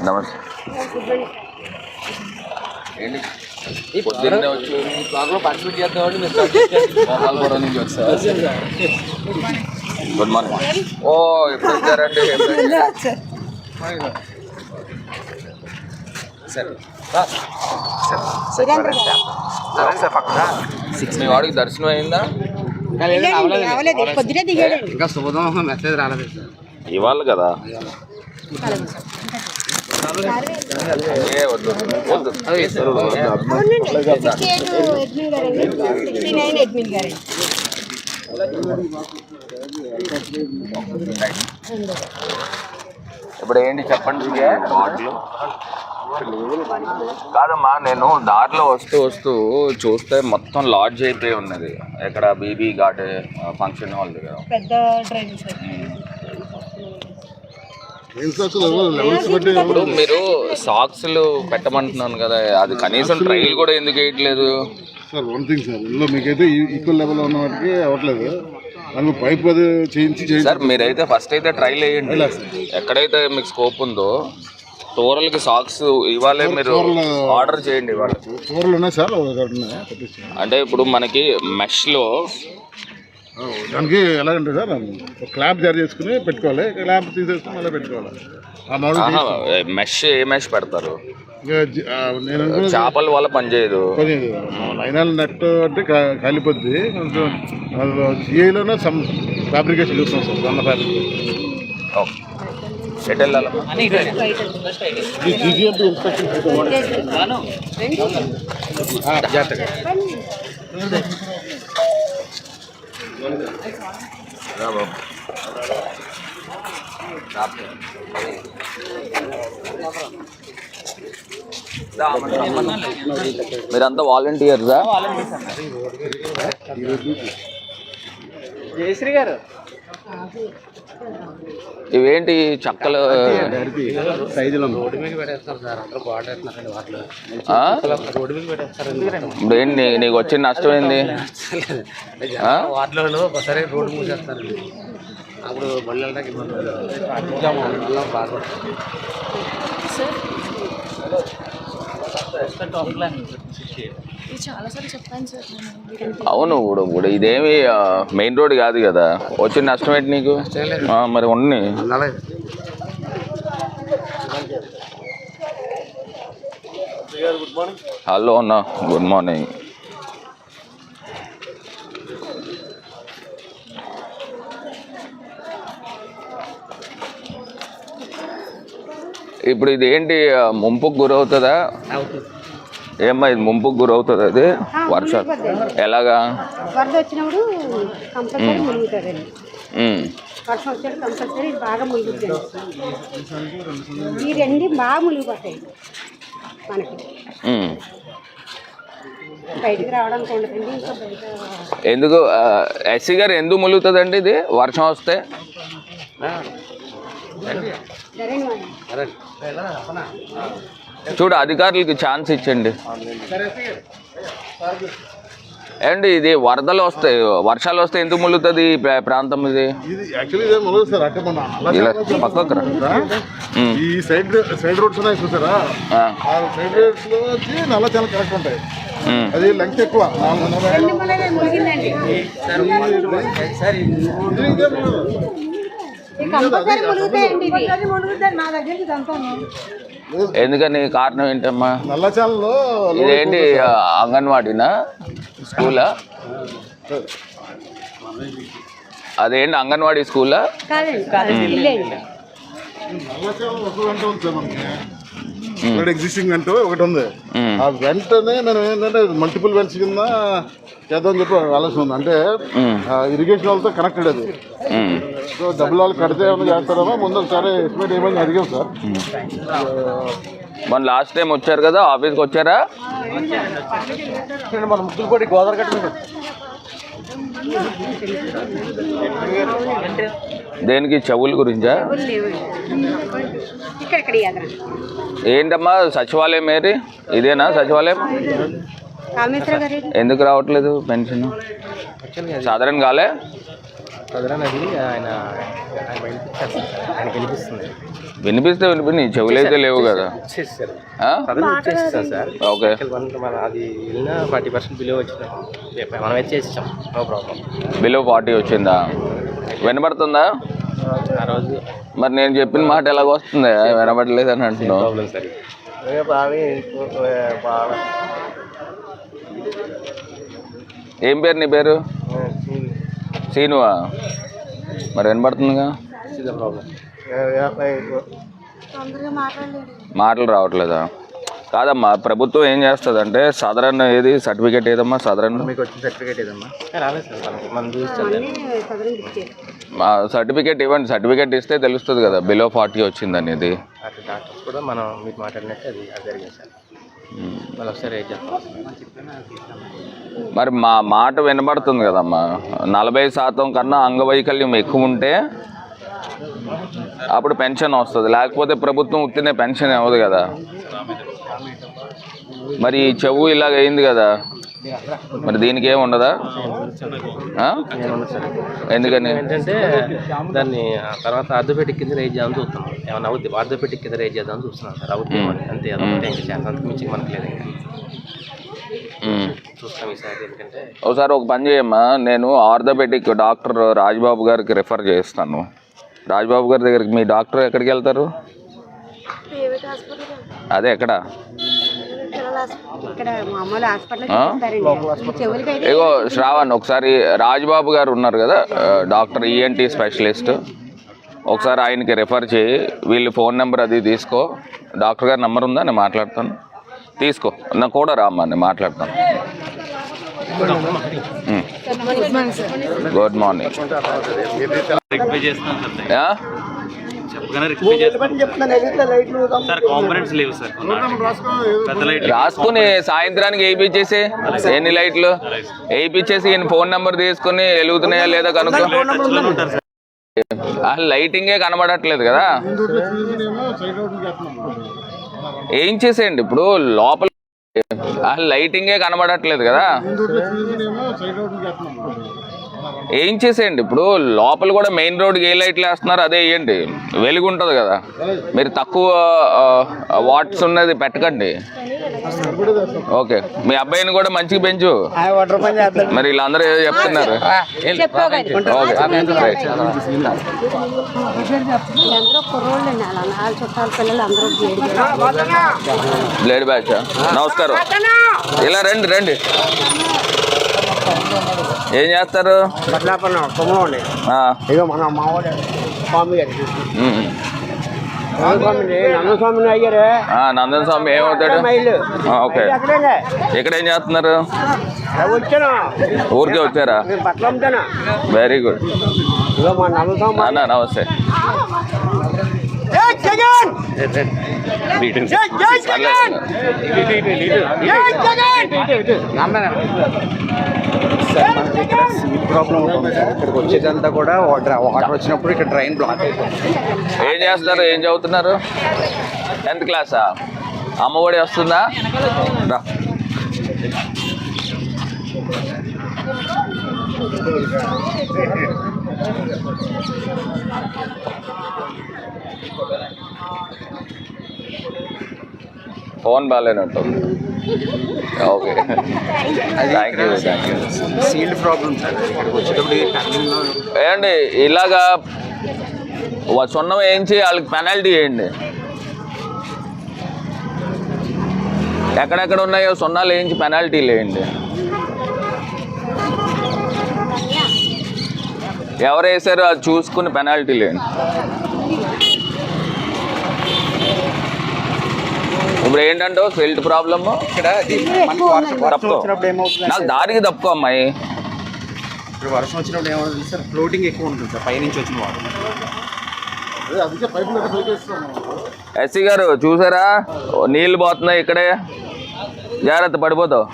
నమస్తే. ఏంటి పొద్దున్నే వచ్చి పార్టిసిపేట్ చేద్దామండి మీరు నుంచి వచ్చారు. Good morning. ఓ ఎప్పుడు వచ్చారండి? మీ వాడికి దర్శనం అయిందా? ఇంకా శుభదోహం మెసేజ్ రాలేదు. ఇవాళ కదా. ఇప్పుడు ఏంటి చెప్పండి. దారిలో కాదమ్మా, నేను దారిలో వస్తూ చూస్తే మొత్తం లాడ్జ్ అయిపోయి ఉన్నది. ఎక్కడ బీబీ ఘాట్ ఫంక్షన్ హాల్ దగ్గర. ఇప్పుడు మీరు సాక్స్లు పెట్టమంటున్నాను కదా, అది కనీసం ట్రైల్ కూడా ఎందుకు వేయట్లేదు సార్? వన్ థింగ్ సార్, ఇందులో మీకైతే ఈక్వల్ లెవెల్లో ఉన్న వాటికి అవ్వట్లేదు. అందులో పైప్ అది చేయించి సార్ మీరైతే ఫస్ట్ అయితే ట్రైల్ వేయండి. ఎక్కడైతే మీకు స్కోప్ ఉందో టోరల్కి సాక్స్ ఇవ్వాలి, మీరు ఆర్డర్ చేయండి. ఇవాళ టోరల్ ఉన్నాయి సార్. అంటే ఇప్పుడు మనకి మెష్లో దానికి ఎలాగంటే సార్, క్లాంప్ జారీ చేసుకుని పెట్టుకోవాలి. క్లాంప్ తీసేసుకుని మళ్ళీ పెట్టుకోవాలి. ఆ మోడల్ మెష్ ఏ మెష్ పెడతారు? నేను చేపల వల్ల పనిచేయదు. లైనాల్ నెట్ అంటే కాలిపోద్ది. కొంచెం జిఐలోనే సమ్ ఫ్యాబ్రికేషన్ చూస్తున్నాం సార్. సన్న ఫ్యాబ్రికేషన్. ఓకే, ఎటు వెళ్ళాలమ్మా? జీజీఎంపీ ఇన్స్పెక్షన్ జాగ్రత్తగా. మీరంతా వాలంటీర్సా? జయశ్రీ గారు ఇవేంటి చక్కలు సైజులో రోడ్డు మీద పెట్టేస్తారు సార్. అందరూ బాగుంటున్నారండి వాటిలో. రోడ్డు మీద పెట్టేస్తారు. ఇప్పుడు ఏంటి నీకు వచ్చిన నష్టం ఏంది? వాటిలో ఒకసారి రోడ్డు మూసేస్తారండి. అప్పుడు బళ్ళు వెళ్ళడానికి ఇబ్బంది బాగుపడుతుంది. అవును, ఇప్పుడు ఇదేమి మెయిన్ రోడ్ కాదు కదా. వచ్చిన నష్టం ఏంటి నీకు? మరి ఉన్నాయి. హలో అన్న, గుడ్ మార్నింగ్. ఇప్పుడు ఇది ఏంటి, ముంపుకు గురవుతుందా? ఏమ్మా ఇది ముంపుకు గురవుతుంది? అది వర్షం ఎలాగా? వరద వచ్చినప్పుడు కంపల్సరీ మునుగుతుందండి. వర్షం వచ్చాడు కంపల్సరీ బాగా మునుగుతుంది. ఈ రెండు బాగా మునిగిపోతాయి మనకి. బయటికి రావడానికి ఉండదండి. ఇంకా బయట ఎందుకు ఎస్సీ గారు ఎందుకు ములుగుతుందండి ఇది వర్షం వస్తే? చూడు, అధికారులకి ఛాన్స్ ఇచ్చండి. ఏంటి ఇది వరదలు వస్తాయి, వర్షాలు వస్తే ఎందుకు ములుగుతుంది ఈ ప్రాంతం? ఇది పక్కకు ఈ సైడ్ రోడ్స్ ఉన్నాయి చూసారా? సైడ్ రోడ్స్ లో వచ్చి నల్ల చాలా కరెక్ట్ ఉంటాయి. అది లెంగ్త్ ఎక్కువ. ఎందుకని కారణం ఏంటమ్మా? నల్లచాలలో ఇదేంటి అంగన్వాడీనా, స్కూలా? అదేంటి అంగన్వాడీ స్కూలా? ఎగ్జిస్టింగ్ వెంట ఒకటి ఉంది. ఆ వెంటనే నేను ఏంటంటే మల్టిపుల్ వెంట్స్ కింద చేద్దామని చెప్పి ఆలోచన ఉంది. అంటే ఇరిగేషన్ వాళ్ళతో కనెక్టెడ్ అది. సో డబ్బులు వాళ్ళు కడితే ఏమైనా చేస్తారేమో ముందు ఒకసారి ఎస్టిమేట్ ఏమైనా అడిగాం సార్. మన లాస్ట్ టైం వచ్చారు కదా, ఆఫీస్కి వచ్చారా? మన ముక్కులపూడి గోదావరి గట్ట మీద దేనికి? చెవుల గురించా? ఏంటమ్మా సచివాలయం ఏది? ఇదేనా సచివాలయం? ఎందుకు రావట్లేదు పెన్షన్? సాధారణ కాలే? వినిపిస్తే నీ చెవులైతే లేవు కదా. ఓకే, బిలో 40 వచ్చిందా? వినబడుతుందా? మరి నేను చెప్పిన మాట ఎలాగ వస్తుంది? వినబడలేదు అని అంటున్నావు. ఏం పేరు నీ పేరు? సీనువా? మరి వినబడుతుందిగా. మాటలు రావట్లేదా? కాదమ్మా, ప్రభుత్వం ఏం చేస్తుంది అంటే సాధారణ ఏది సర్టిఫికేట్ ఏదమ్మా? సాధారణ సర్టిఫికేట్ ఇవ్వండి. సర్టిఫికేట్ ఇస్తే తెలుస్తుంది కదా బిలో 40 వచ్చింది అనేది. మరి మా మాట వినబడుతుంది కదమ్మా. 40% కన్నా అంగవైకల్యం ఎక్కువ ఉంటే అప్పుడు పెన్షన్ వస్తుంది, లేకపోతే ప్రభుత్వం ఉత్తినే పెన్షన్ ఇవ్వదు కదా. మరి చెవు ఇలాగ అయింది కదా, మరి దీనికి ఏమి ఉండదా? ఎందుకని? ఏంటంటే దాన్ని తర్వాత ఆర్థోపెటిక్ కింద రేజ్ చేద్దామని చూస్తున్నాం. ఏమన్నా అవుద్ది ఆర్థోపెటిక్ కింద రేజ్ చేద్దామని చూస్తున్నాం సార్. అవుతుంది అంతే, అదొకటి ఇంకా అంతకు మించి మనకు లేదు. చూస్తాం ఈసారి. ఎందుకంటే ఒకసారి ఒక పని చేయమ్మా, నేను ఆర్థోపెటిక్ డాక్టర్ రాజ్బాబు గారికి రిఫర్ చేస్తాను. రాజ్బాబు గారి దగ్గరికి మీ డాక్టర్ ఎక్కడికి వెళ్తారు? అదే ఎక్కడ? ఇగో శ్రావణ్, ఒకసారి రాజ్బాబు గారు ఉన్నారు కదా డాక్టర్ ఈఎన్టీ స్పెషలిస్ట్, ఒకసారి ఆయనకి రిఫర్ చేయి. వీళ్ళు ఫోన్ నెంబర్ అది తీసుకో. డాక్టర్ గారి నెంబర్ ఉందా? నేను మాట్లాడతాను. తీసుకో, నాకు కూడా రామ్మా, నేను మాట్లాడతాను. Good morning. రాసుకుని సాయంత్రానికి వేయించేసి ఎన్ని లైట్లు వేయించేసి ఈయన ఫోన్ నెంబర్ తీసుకుని వెలుగుతున్నాయా లేదా కనుక్కో. అసలు లైటింగే కనబడట్లేదు కదా. ఏం చేసేయండి ఇప్పుడు లోపల, అసలు లైటింగే కనబడట్లేదు కదా. ఏం చేసేయండి ఇప్పుడు లోపల కూడా మెయిన్ రోడ్కి ఏ లైట్లు వేస్తున్నారు అదే వేయండి, వెలుగు ఉంటుంది కదా. మీరు తక్కువ వాట్స్ ఉన్నది పెట్టకండి. ఓకే, మీ అబ్బాయిని కూడా మంచిగా పెంచు. మరి వీళ్ళందరూ ఏదో చెప్తున్నారు. Blade batch. నమస్కారం, ఇలా రండి రండి. ఏం చేస్తారు? నందన్ స్వామి ఏమవుతాడు? ఓకే, ఇక్కడ ఏం చేస్తున్నారు? ఊరికే వచ్చారా? Very good. అన్నా నమస్తే. ప్రాబ్లం ఉంటుంది సార్. ఇక్కడికి వచ్చేదంతా కూడా వాటర్ వచ్చినప్పుడు ఇక్కడ డ్రైన్ బ్లాక్ అయిపోతుంది. ఏం చేస్తున్నారు? ఏం చదువుతున్నారు? 10th క్లాసా? అమ్మఒడి వస్తుందా? రా. ఫోన్ బాగాలేనట్టు. Okay, thank you thank you. Silt problem sir. ఇక్కడికి వచ్చేటప్పుడు ఏమండి ఇలాగా సున్నం వేయించి వాళ్ళకి పెనాల్టీ వేయండి. ఎక్కడెక్కడ ఉన్నాయో సున్నాలు వేయించి పెనాల్టీలు వేయండి. ఎవరు వేసారో అది చూసుకుని పెనాల్టీలు వేయండి. ఇప్పుడు ఏంటంటే సిల్ట్ ప్రాబ్లము. నాకు దారికి తప్పుకో అమ్మాయి. ఇప్పుడు వర్షం వచ్చినప్పుడు ఏమవుతుంది సార్? ఫ్లోటింగ్ ఎక్కువ ఉంటుంది సార్ పైనుంచి వచ్చిన వాటర్. ఎస్సీ గారు చూసారా, నీళ్ళు పోతున్నాయి ఇక్కడే, జాగ్రత్త పడిపోతావు.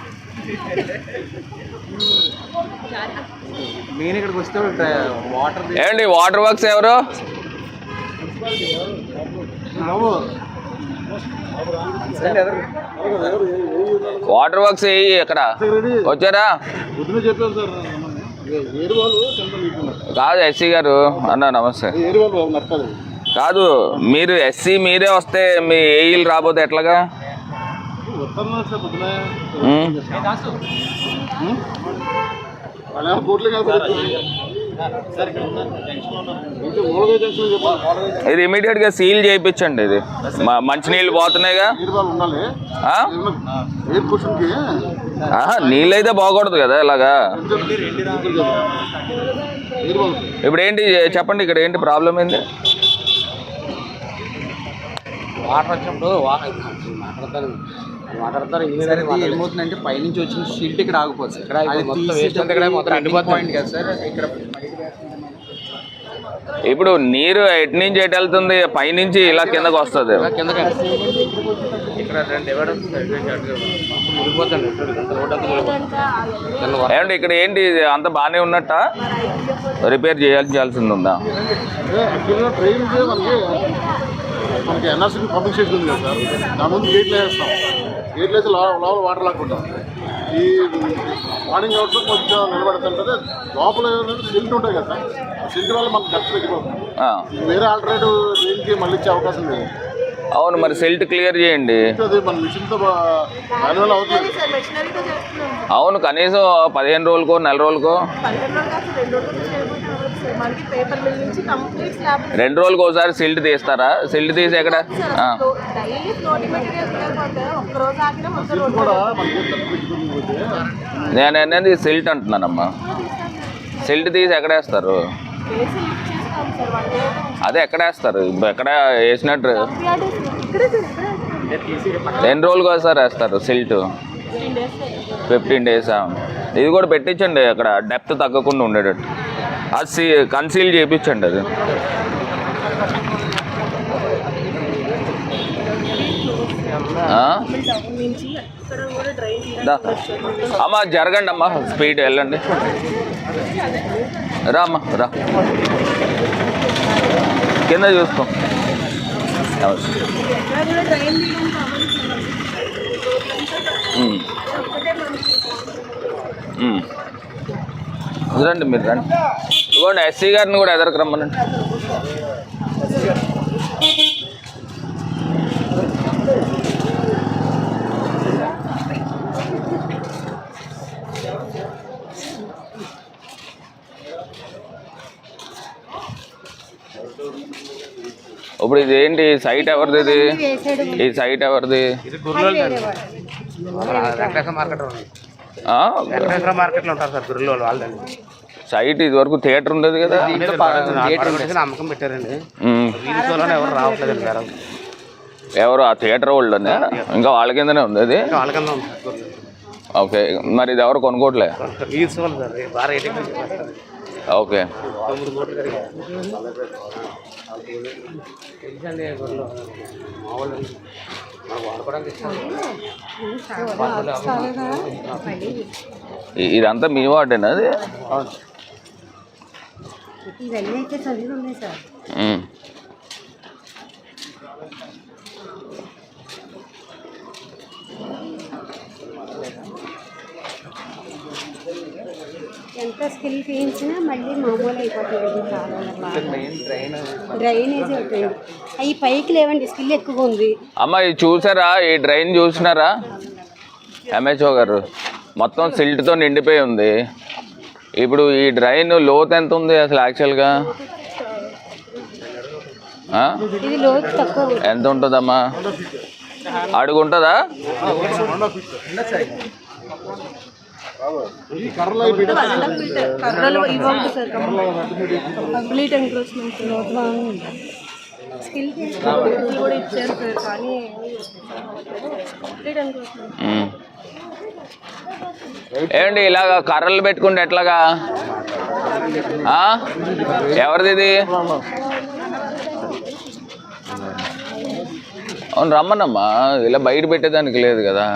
మెయిన్ ఇక్కడికి వస్తే వాటర్ ఏమండి వాటర్ వర్క్స్ ఎవరు? వాటర్ వర్క్స్ ఎక్కడ వచ్చారా? కాదు ఎస్సీ గారు అన్న నమస్తే. కాదు మీరు ఎస్సీ మీరే వస్తే మీ ఏఈలు రాబోతే ఎట్లాగా? ఇది ఇమీడియట్ గా సీల్ చేయించండి. ఇది మంచినీళ్ళు పోతున్నాయిగా. నీళ్ళైతే బాగూడదు కదా ఇలాగా. ఇప్పుడు ఏంటి చెప్పండి, ఇక్కడ ఏంటి ప్రాబ్లం ఏంటి? వాటర్ వచ్చినప్పుడు ఏమవుతుందంటే పైనుంచి వచ్చిన షీల్డ్ ఇక్కడ ఆగిపోతుంది. ఇప్పుడు నీరు ఎటు నుంచి ఎటు వెళ్తుంది? పైనుంచి ఇలా కిందకు వస్తుంది. ఏమంటే ఇక్కడ ఏంటి అంత బాగానే ఉన్నట్ట? రిపేర్ చేయాల్సింది ఉందా? మనకి ఎన్ఆర్సీ పంపింగ్ స్టేషన్ ఉంది కదా సార్, దాని ముందు గేట్లు వేస్తాం. గేట్లు వేసి లోపల వాటర్ లాక్కుంటాం. ఈ మార్నింగ్ అవర్స్లో కొంచెం నిలబడుతుంటే లోపల సిల్ట్ ఉంటాయి కదా సార్, ఆ సిల్ట్ వల్ల మనకు ఖర్చు తగ్గిపోతుంది. వేరే ఆల్టర్నేటివ్ దేనికి మళ్ళీ ఇచ్చే అవకాశం లేదు. అవును, మరి సెల్ట్ క్లియర్ చేయండి. మన మిషన్తో మాన్యువల్ అవుతుంది. అవును, కనీసం 15 రోజులకో నెల రోజులకో 2 రోజులకు ఒకసారి సిల్ట్ తీస్తారా? సిల్ట్ తీసి ఎక్కడ? నేను అనేది సిల్ట్ అంటున్నానమ్మా. సిల్ట్ తీసి ఎక్కడేస్తారు? అదే ఎక్కడేస్తారు? ఎక్కడ వేసినట్టు ఎన్ని రోజులకు ఒకసారి వేస్తారు సిల్ట్? 15 days. ఇది కూడా పెట్టించండి అక్కడ, డెప్త్ తగ్గకుండా ఉండేటట్టు. అది కన్సీల్ చేయించండి. అది అమ్మా జరగండి అమ్మా, స్పీడ్ వెళ్ళండి. రా అమ్మా రా, కింద చూసుకో. రండి మీరు రండి. ఇవ్వండి ఎస్సీ గారిని కూడా ఎదరికి రమ్మనండి. ఇప్పుడు ఇది ఏంటి సైట్ ఎవరిది? ఇది ఈ సైట్ ఎవరిది? మార్కెట్లో ఉంటారు సార్ గుర్రెలు వాళ్ళని. సైట్ ఇది వరకు థియేటర్ ఉండేది కదా, అమ్మకం పెట్టారండి. ఎవరు రావట్లేదు. ఎవరు? ఆ థియేటర్ వాళ్ళు ఇంకా వాళ్ళ కిందనే ఉంది అది. ఓకే, మరి ఇది ఎవరు కొనుక్కోవట్లే? ఓకే, ఇదంతా మీ వార్డేనా? అది ఎంత స్కిల్ చేయించినా మళ్ళీ మామూలు అయిపోతుంది. డ్రైనేజ్ అవుతుంది. అవి పైకి లేవండి, స్కిల్ ఎక్కువ ఉంది. అమ్మ ఇది చూసారా? ఈ డ్రైన్ చూసినారా ఎంహెచ్ఓ గారు? మొత్తం సిల్ట్తో నిండిపోయి ఉంది. ఇప్పుడు ఈ డ్రైన్ లోతు ఎంత ఉంది అసలు యాక్చువల్గా? ఇది లోతు తక్కువ. ఎంత ఉంటుందమ్మా? అడుగు ఉంటుందా? ఏమండి ఇలాగ కర్రలు పెట్టుకుంటే ఎట్లాగా? ఎవరిది ఇది? అవును రమ్మనమ్మా, ఇలా బయట పెట్టేదానికి లేదు కదా.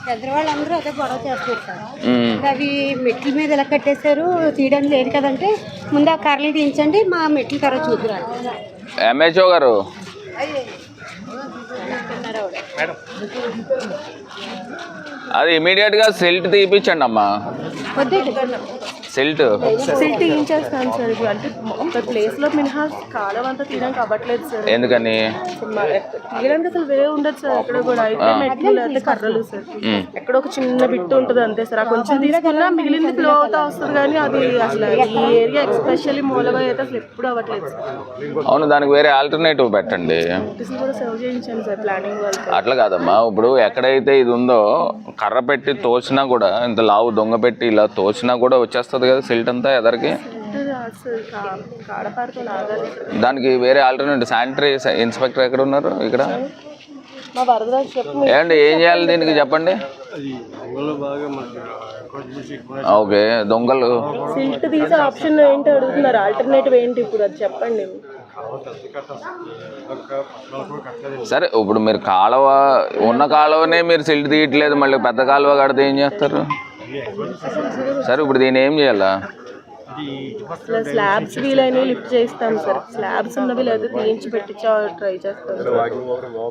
పెద్దవాళ్ళందరూ అదే గొడవ చేస్తారు సార్. అవి మెట్ల మీద ఎలా కట్టేశారు, తీయడానికి లేదు కదంటే ముందు ఆ కర్రలు తీయించండి, మా మెట్ల తర్వాత చూద్దురాడు. ఎంహెచ్ఓ గారు అది ఇమీడియట్గా సిల్ట్ తీపించండి అమ్మా. సిల్ట్ తీయించేస్తాను సార్. ఇప్పుడు అంటే ఒక ప్లేస్లో మినహా కాలం అంతా తీయడానికి అవ్వట్లేదు సార్. ఎందుకని? తీయడానికి అసలు వే ఉండదు సార్ ఎక్కడ కూడా. అయితే మెట్లు అయితే కర్రలు సార్, ఎక్కడ ఒక చిన్న బిట్టు ఉంటుంది అంతే సార్. ఆ కొంచెం తీసుకున్నా మిగిలింది ఫ్లో అవుతా వస్తుంది, కానీ అది అసలు ఈ ఏరియా ఎస్పెషల్లీ మూలగా అయితే అసలు ఎప్పుడు అవ్వట్లేదు సార్. అవును, దానికి వేరే ఆల్టర్నేటివ్ పెట్టండి. నోటీసులు కూడా సర్వ్ చేయించాను సార్ ప్లానింగ్ వాళ్ళు. అట్లా కాదమ్మా, ఇప్పుడు ఎక్కడైతే ఇది ఉందో కర్ర పెట్టి తోసినా కూడా, ఇంత లావు దొంగ పెట్టి ఇలా తోసినా కూడా వచ్చేస్తుంది కదా సిల్ట్ అంతా ఎదరికి. దానికి వేరే ఆల్టర్నేటివ్ శానిటరీ ఇన్స్పెక్టర్ ఎక్కడ ఉన్నారు ఇక్కడ? ఏమండి ఏం చేయాలి దీనికి చెప్పండి. ఓకే, దొంగలు సిల్ట్ తీసే ఆప్షన్ ఏంటి అడుగుతున్నారు, ఆల్టర్నేటివ్ ఏంటి ఇప్పుడు అది చెప్పండి. సరే, ఇప్పుడు మీరు కాలువ ఉన్న కాలువనే మీరు సిల్ట్ తీయట్లేదు, మళ్ళీ పెద్ద కాలువ కడితే ఏం చేస్తారు? సరే, ఇప్పుడు దీన్ని ఏం చేయాలా? స్లాబ్స్ వీలైన లిఫ్ట్ చేస్తాం సార్. స్లాబ్స్ ఉన్నవి లేదా తీయించి పెట్టించా ట్రై చేస్తాం.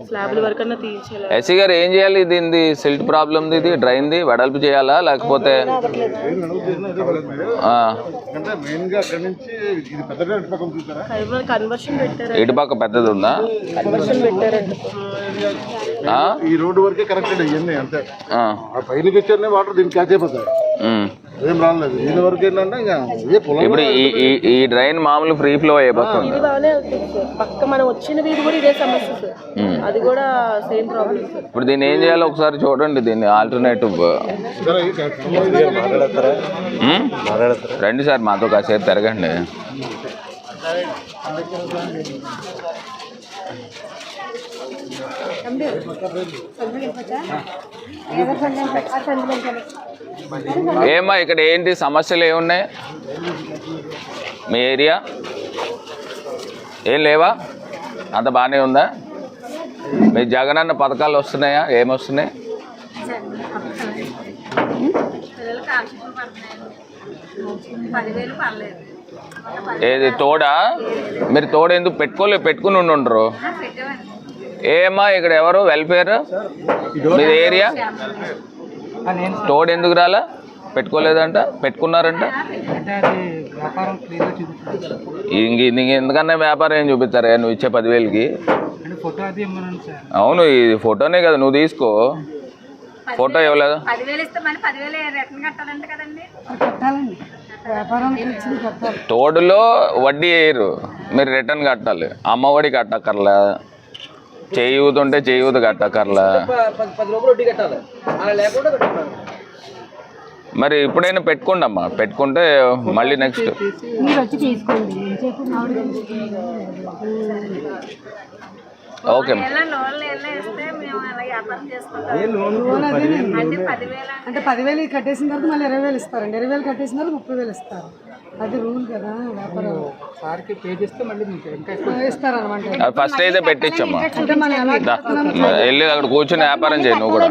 స్లాబ్ల వరకన్నా తీయించాలి. ఎస్సీ గారు ఏం చేయాలి? దీనిది సిల్ట్ ప్రాబ్లమ్ది, ఇది డ్రైన్ది వెడల్పు చేయాలా లేకపోతే? కన్వర్షన్ పెట్టారు. ఇటు పక్క పెద్దది ఉందా? కన్వర్షన్ పెట్టారండి. ఈ రోడ్డు వరకే కరెక్టెడ్ అయ్యింది అంతే. పైనకి వచ్చారనే వాటర్ దీన్ని క్యాచ్ అయిపోతాయి, ఏం రాలేదు. దీని వరకు ఏంటంటే ఇప్పుడు ఈ డ్రైన్ మామూలు ఫ్రీ ఫ్లో అయిపోతుంది. ఇది బాగానే అవుతుంది సార్. పక్క మనం వచ్చిన వీధి కూడా ఇదే సమస్య సార్, అది కూడా సేమ్ ప్రాబ్లం సార్. ఇప్పుడు దీన్ని ఏం చేయాలో ఒకసారి చూడండి, దీన్ని ఆల్టర్నేటివ్. రండి సార్, మాతో కాసేపు తిరగండి. ఏమ్మా ఇక్కడ ఏంటి సమస్యలు ఏమున్నాయి మీ ఏరియా? ఏం లేవా? అంత బాగానే ఉందా? మీ జగనన్న పథకాలు వస్తున్నాయా? ఏమొస్తున్నాయి? ఏది తోడా? మీరు తోడు ఎందుకు పెట్టుకుని ఉండరు? ఏమ్మా ఇక్కడ ఎవరు వెల్ఫేర్ మీ ఏరియా? తోడు ఎందుకు రాలా? పెట్టుకోలేదంట, పెట్టుకున్నారంట. ఎందుకన్నా వ్యాపారం ఏం చూపిస్తారా నువ్వు ఇచ్చే 10,000కి? అవును, ఇది ఫోటోనే కదా, నువ్వు తీసుకో. ఫోటో ఇవ్వలేదు. తోడులో వడ్డీ వేయరు, మీరు రిటర్న్ కట్టాలి. అమ్మఒడి కట్టక్కర్లా, చేయూతుంటే చేయూత కట్టక్కర్లా. మరి ఇప్పుడైనా పెట్టుకోండి అమ్మా, పెట్టుకుంటే మళ్ళీ నెక్స్ట్ ఓకే. అంటే 10,000 కట్టేసిన తర్వాత మళ్ళీ 20,000 ఇస్తారండి. 20,000 కట్టేసిన తర్వాత 30,000 ఇస్తారు. అది రూల్ కదా వ్యాపారం. సార్కి పే చేస్తే మళ్ళీ ఇస్తారనమాట. ఫస్ట్ అయితే పెట్టించమ్మా, వెళ్ళి అక్కడ కూర్చొని వ్యాపారం చేయి. నువ్వు కూడా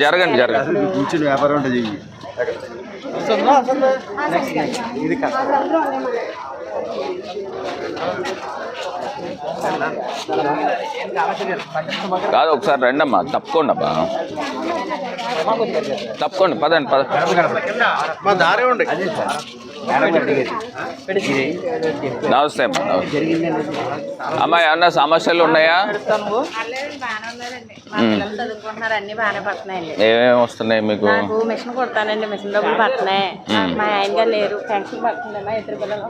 జరగండి కూర్చొని వ్యాపారం అంటే చెయ్యి. కాదు, ఒకసారి రండి అమ్మా, తప్పుకోండి అబ్బా, తప్పుకోండి, పదండి నమస్తే అమ్మా. అమ్మా ఏమన్నా సమస్యలు ఉన్నాయా? ఏమేమి వస్తున్నాయి మీకు? మిషన్ కొడతానండి, మిషన్ డబ్బులు పడుతున్నాయి. మా ఆయన గారు లేరు, పెన్షన్ పడుతుందమ్మా, ఇద్దరు పిల్లలు.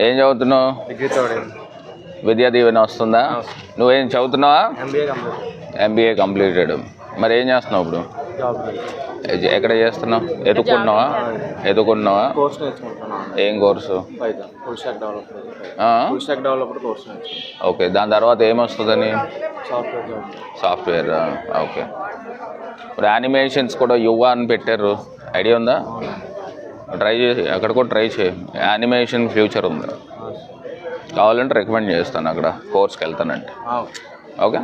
ఏం చదువుతున్నావు? విద్యా దీవెన వస్తుందా? నువ్వేం చదువుతున్నావా? MBA completed. మరి ఏం చేస్తున్నావు ఇప్పుడు? ఎక్కడ చేస్తున్నావు? ఎదుకున్నావా? ఏం కోర్సు? ఓకే, దాని తర్వాత ఏమొస్తుందని? సాఫ్ట్వేర్. ఓకే, ఇప్పుడు యానిమేషన్స్ కూడా యువ అని పెట్టారు, ఐడియా ఉందా? ట్రై చేసి అక్కడ కూడా ట్రై చేయి, యానిమేషన్ ఫ్యూచర్ ఉంది. కావాలంటే రికమెండ్ చేస్తాను, అక్కడ కోర్స్కి వెళ్తానంటే. ఓకే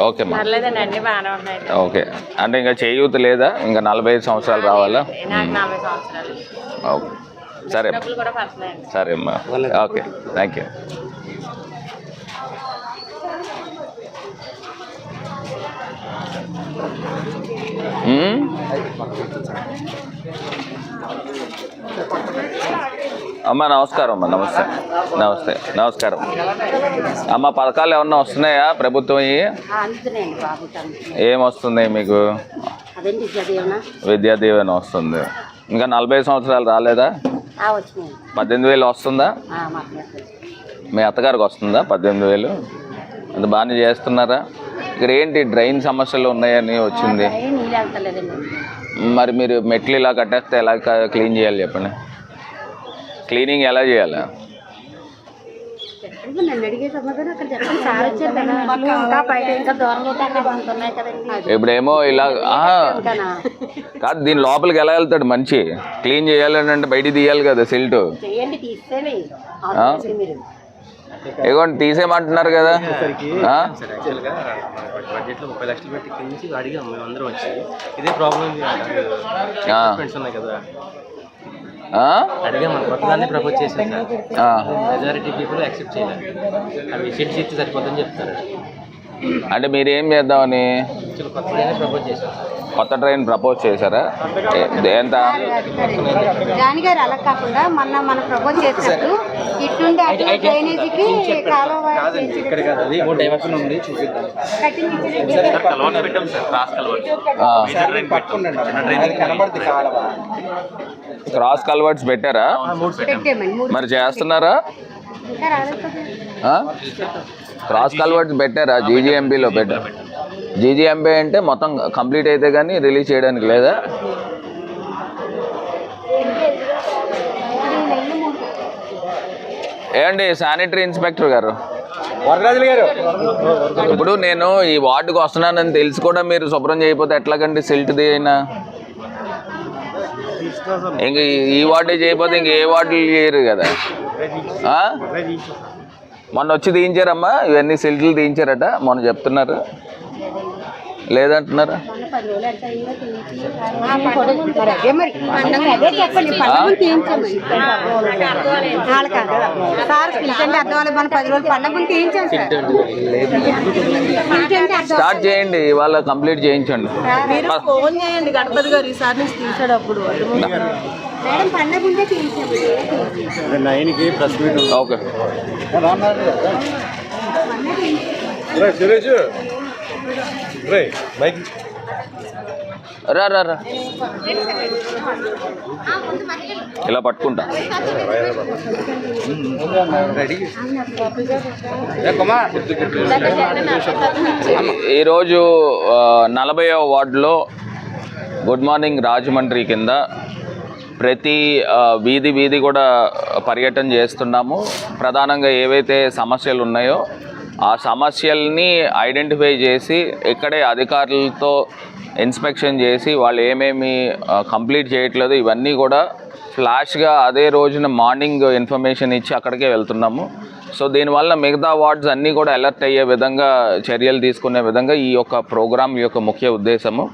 ఓకే అమ్మా పర్లేదండి, అన్ని బాగానే ఉన్నాయి. ఓకే. అంటే ఇంకా చేయూత లేదా? ఇంకా 45 సంవత్సరాలు రావాలా? నాకు 40 సంవత్సరాలు. ఓకే సరే డబ్బులు కూడా పడుతున్నాయండి. సరే అమ్మా. Okay thank you. అమ్మ నమస్కారం అమ్మ. నమస్తే నమస్తే నమస్కారం అమ్మ. పథకాలు ఏమన్నా వస్తున్నాయా ప్రభుత్వం? ఏమొస్తున్నాయి మీకు? విద్యా దీవెన వస్తుంది. ఇంకా 40 సంవత్సరాలు రాలేదా? 18,000 వస్తుందా? మీ అత్తగారికి వస్తుందా 18,000? అది బాగానే చేస్తున్నారా? ఇక్కడ ఏంటి డ్రైన్ సమస్యలు ఉన్నాయని వచ్చింది. మరి మీరు మెట్లు ఇలా కట్టేస్తే ఎలా క్లీన్ చేయాలి చెప్పండి? క్లీనింగ్ ఎలా చేయాలి? ఇప్పుడేమో ఇలా కాదు, దీని లోపలికి ఎలా వెళ్తాడు మనిషి? క్లీన్ చేయాలని అంటే బయటికి తీయాలి కదా సిల్ట్. ఇగోండి తీసేయమంటున్నారు కదా. యాక్చువల్గా బడ్జెట్లో 30 లక్షలు పెట్టి కింద అడిగాం మేమందరం వచ్చి. ఇదే ప్రాబ్లం ఉన్నాయి కదా, అడిగా మనం కొత్తదాన్ని ప్రపోజ్ చేసాం సార్. మెజారిటీ పీపుల్ యాక్సెప్ట్ చేయలేదు. అవి షీట్స్ ఇచ్చి సరిపోతుందని చెప్తారు. అంటే మీరేం చేద్దామని కొత్తదాన్ని ప్రపోజ్ చేశాం. కొత్త ట్రైన్ ప్రపోజ్ చేశారా? ఎంత? జాని గారు అలా కాకుండా మనం ప్రపోజ్ చేసినట్టు ఇట్లుండే డ్రైనేజీకి ఇక్కడ కాదు, అది డైవర్షన్ ఉంది, చూపిద్దాం. క్రాస్ కల్వర్ట్స్ పెట్టారా? మరి చేస్తున్నారా? క్రాస్ కల్వర్ట్స్ పెట్టారా? జీజీఎంబీలో పెట్టారు. జీజీఎంబీ అంటే మొత్తం కంప్లీట్ అయితే కానీ రిలీజ్ చేయడానికి లేదా? ఏమండి శానిటరీ ఇన్స్పెక్టర్ గారు, ఇప్పుడు నేను ఈ వార్డుకు వస్తున్నానని తెలిసి కూడా మీరు శుభ్రం చేయకపోతే ఎట్లాగండి? సిల్ట్ది అయినా ఇంక ఈ వార్డే చేయకపోతే ఇంక ఏ వార్డులు చేయరు కదా. మొన్న వచ్చి తీయించారమ్మా ఇవన్నీ సిల్ట్లు తీయించారట మొన్న చెప్తున్నారు, లేదంటున్నారా? స్టార్ట్ చేయండి, ఇవాళ కంప్లీట్ చేయించండి. ఫోన్ చేయండి గణపతి గారు ఈసారి నుంచి తీసేటప్పుడు. ఓకే రా రా రా ఇలా పట్టుకుంటా. ఈరోజు 40వ వార్డులో గుడ్ మార్నింగ్ రాజమండ్రి కింద ప్రతి వీధి కూడా పర్యటన చేస్తున్నాము. ప్రధానంగా ఏవైతే సమస్యలు ఉన్నాయో ఆ సమస్యల్ని ఐడెంటిఫై చేసి ఇక్కడే అధికారులతో ఇన్స్పెక్షన్ చేసి వాళ్ళు ఏమేమి కంప్లీట్ చేయట్లేదు ఇవన్నీ కూడా ఫ్లాష్గా అదే రోజున మార్నింగ్ ఇన్ఫర్మేషన్ ఇచ్చి అక్కడికే వెళ్తున్నాము. సో దీనివల్ల మిగతా వార్డ్స్ అన్నీ కూడా అలర్ట్ అయ్యే విధంగా చర్యలు తీసుకునే విధంగా ఈ యొక్క ప్రోగ్రాం యొక్క ముఖ్య ఉద్దేశము.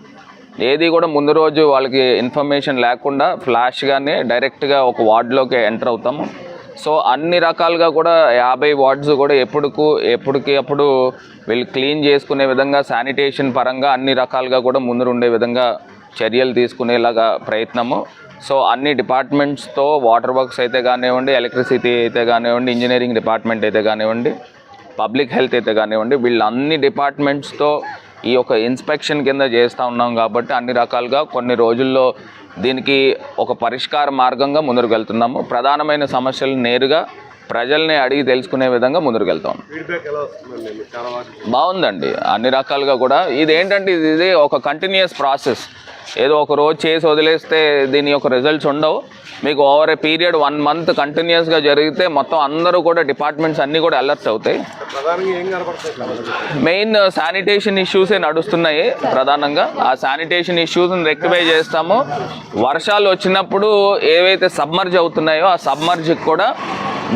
ఏది కూడా ముందు రోజు వాళ్ళకి ఇన్ఫర్మేషన్ లేకుండా ఫ్లాష్గానే డైరెక్ట్గా ఒక వార్డులోకి ఎంటర్ అవుతాము. సో అన్ని రకాలుగా కూడా 50 వార్డ్స్ కూడా ఎప్పటికప్పుడు వీళ్ళు క్లీన్ చేసుకునే విధంగా శానిటేషన్ పరంగా అన్ని రకాలుగా కూడా ముందు ఉండే విధంగా చర్యలు తీసుకునేలాగా ప్రయత్నము. సో అన్ని డిపార్ట్మెంట్స్తో వాటర్ వర్క్స్ అయితే కానివ్వండి, ఎలక్ట్రిసిటీ అయితే కానివ్వండి, ఇంజనీరింగ్ డిపార్ట్మెంట్ అయితే కానివ్వండి, పబ్లిక్ హెల్త్ అయితే కానివ్వండి, వీళ్ళు అన్ని డిపార్ట్మెంట్స్తో ఈ యొక్క ఇన్స్పెక్షన్ కింద చేస్తూ ఉన్నాం కాబట్టి అన్ని రకాలుగా కొన్ని రోజుల్లో దీనికి ఒక పరిష్కార మార్గంగా ముందుకు వెళ్తున్నాము. ప్రధానమైన సమస్యలు నేరుగా ప్రజల్ని అడిగి తెలుసుకునే విధంగా ముందుకు వెళ్తాం. బాగుందండి అన్ని రకాలుగా కూడా. ఇదేంటంటే ఇది ఒక కంటిన్యూస్ ప్రాసెస్. ఏదో ఒక రోజు చేసి వదిలేస్తే దీని యొక్క రిజల్ట్స్ ఉండవు. మీకు ఓవర్ ఏ పీరియడ్ 1 మంత్ కంటిన్యూస్గా జరిగితే మొత్తం అందరూ కూడా డిపార్ట్మెంట్స్ అన్నీ కూడా అలర్ట్ అవుతాయి. మెయిన్ శానిటేషన్ ఇష్యూసే నడుస్తున్నాయి ప్రధానంగా. ఆ శానిటేషన్ ఇష్యూస్ని రెక్టిఫై చేస్తాము. వర్షాలు వచ్చినప్పుడు ఏవైతే సబ్మర్జ్ అవుతున్నాయో ఆ సబ్మర్జ్కి కూడా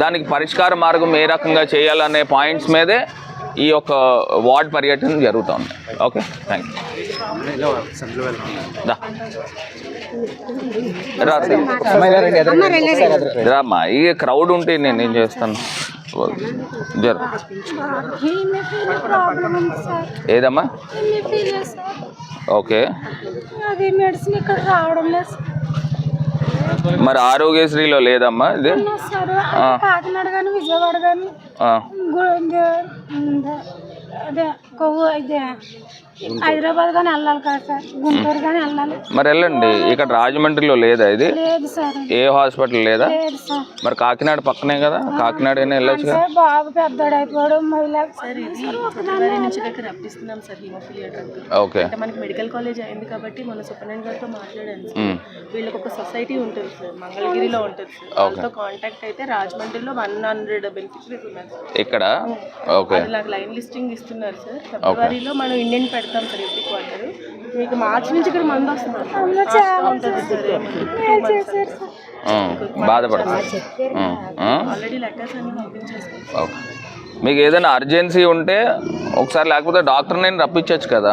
దానికి పరిష్కార మార్గం ఏ రకంగా చేయాలనే పాయింట్స్ మీదే ఈ యొక్క వార్డ్ పర్యటన జరుగుతూ ఉంది. Okay, thank you. రామ్మా, ఈ క్రౌడ్ ఉంటే నేను ఏం చేస్తాను. జర ఏదమ్మా? ఓకే, అది మెడిసిన్ ఇక్కడ రావడం లేదు మరి ఆరోగ్యశ్రీలో లేదమ్మా ఇది? కాకినాడ కానీ విజయవాడ కానీ అదే కొవ్వు అయితే హైదరాబాద్ కానీ వెళ్ళాలి కదా సార్, గుంటూరు కానీ వెళ్ళాలి. మరి వెళ్ళండి. ఇక్కడ రాజమండ్రిలో లేదా ఇది? లేదు సార్. ఏ హాస్పిటల్ లేదా? లేదు సార్. మరి కాకినాడ పక్కనే కదా, కాకినాడ అయినా వెళ్ళొచ్చు కదా. బాబు పెద్దోడు అయిపోయాడు, మహిళ. రప్పిస్తున్నాం సార్ హీమోఫిలియా డ్రగ్. ఓకే, అంటే మనకి మెడికల్ కాలేజ్ అయింది కాబట్టి మన సూపరింటెండెంట్ గారితో మాట్లాడాను సార్. వీళ్ళకి ఒక సొసైటీ ఉంటుంది సార్, మంగళగిరిలో ఉంటుంది సార్. వాళ్ళతో కాంటాక్ట్ అయితే రాజమండ్రిలో 100 బెనిఫిషరీస్ ఉన్నారు సార్ ఇక్కడ. ఓకే, నాకు లైన్ లిస్టింగ్ ఇస్తున్నారు సార్. ఫిబ్రవరిలో మనం ఇండియన్ పెడతాం సార్ ఎవ్రీ క్వార్టర్. మీకు మార్చి నుంచి ఇక్కడ మంది వస్తుంది. బాధపడుతుంది. ఆల్రెడీ లెటర్స్ అన్ని పంపించేస్తాం. ఓకే, మీకు ఏదైనా అర్జెన్సీ ఉంటే ఒకసారి, లేకపోతే డాక్టర్ నేను రప్పించవచ్చు కదా.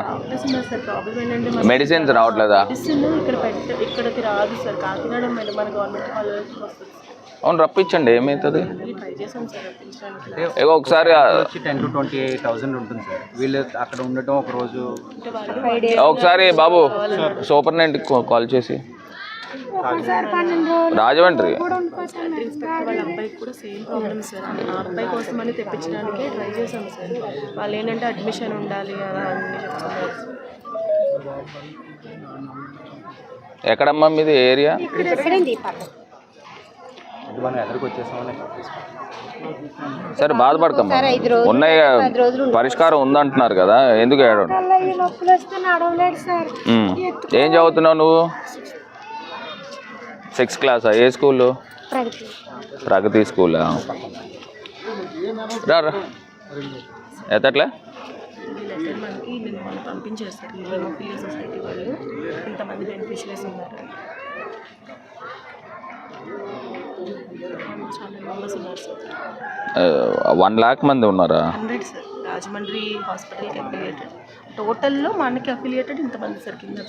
మెడిసిన్స్ రావట్లేదా? ఇక్కడికి రాదు సార్, కాకినాడ మన గవర్నమెంట్ కాలేజ్ వస్తుంది. అవును, రప్పించండి, ఏమవుతుంది. ట్రై చేసాం సార్ రప్పించడానికి. ఏదో ఒకసారి 10,000 to 28,000 ఉంటుంది సార్. వీళ్ళు అక్కడ ఉండటం ఒక రోజు. ఒకసారి బాబు సూపరింటెండెంట్కి కాల్ చేసి రాజమండ్రి వాళ్ళ అబ్బాయికి కూడా సేమ్ ప్రాబ్లమ్ సార్. ఆ అబ్బాయి కోసం అని తెప్పించడానికి ట్రై చేసాం సార్. వాళ్ళు ఏంటంటే అడ్మిషన్ ఉండాలి అలా అన్ని చెప్తున్నారు. ఎక్కడమ్మా మీది ఏరియా? మనం ఎదురుకు వచ్చేసామని. సరే, బాధపడకమ్మా, ఉన్నాయి పరిష్కారం ఉందంటున్నారు కదా, ఎందుకు ఏడవడం. ఏం చదువుతున్నావు నువ్వు? 6th క్లాసా? ఏ స్కూల్? ప్రగతి స్కూలా? రా ఎత్తట్లే. మనకి మనం పంపించారు సార్ హీమోఫిలియా సొసైటీ వాళ్ళు. ఇంతమంది బెనిఫిషరీస్ ఉన్నారు, చాలా మెంబర్స్ ఉన్నారు సార్. 1 lakh మంది ఉన్నారా? 100 సార్. రాజమండ్రి హాస్పిటల్కి అఫిలియేటెడ్. టోటల్లో మనకి అఫిలియేటెడ్ ఇంతమంది సార్ కింద.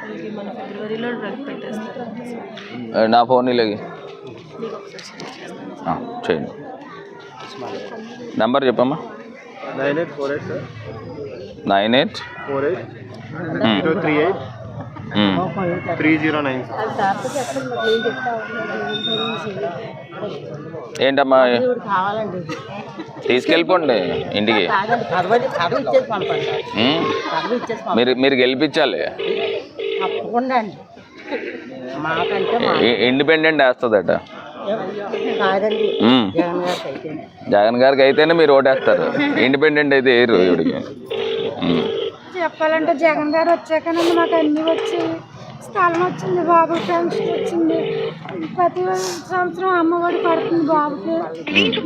వాళ్ళకి మన ఫిబ్రవరిలో డ్రగ్ పెట్టేస్తారు. నా ఫోన్ ఇలాగి మీకు ఒకసారి చేయండి. నెంబర్ చెప్పమ్మా. 9848 సార్. 9848 038 309 ఏంటమ్మా? తీసుకెళ్ళిపోండి ఇంటికి. మీరు గెలిపించాలి. ఇండిపెండెంట్ వేస్తుందట. జగన్ గారికి అయితేనే మీరు ఓటేస్తారు, ఇండిపెండెంట్ అయితే వేయరు ఇవిడికి. చెప్పాలంటే జగన్ గారు వచ్చాకనండి మాకు అన్నీ వచ్చి స్థలం వచ్చింది, బాబు పెన్షన్ వచ్చింది, ప్రతి సంవత్సరం అమ్మఒడి పడుతుంది బాబుకి.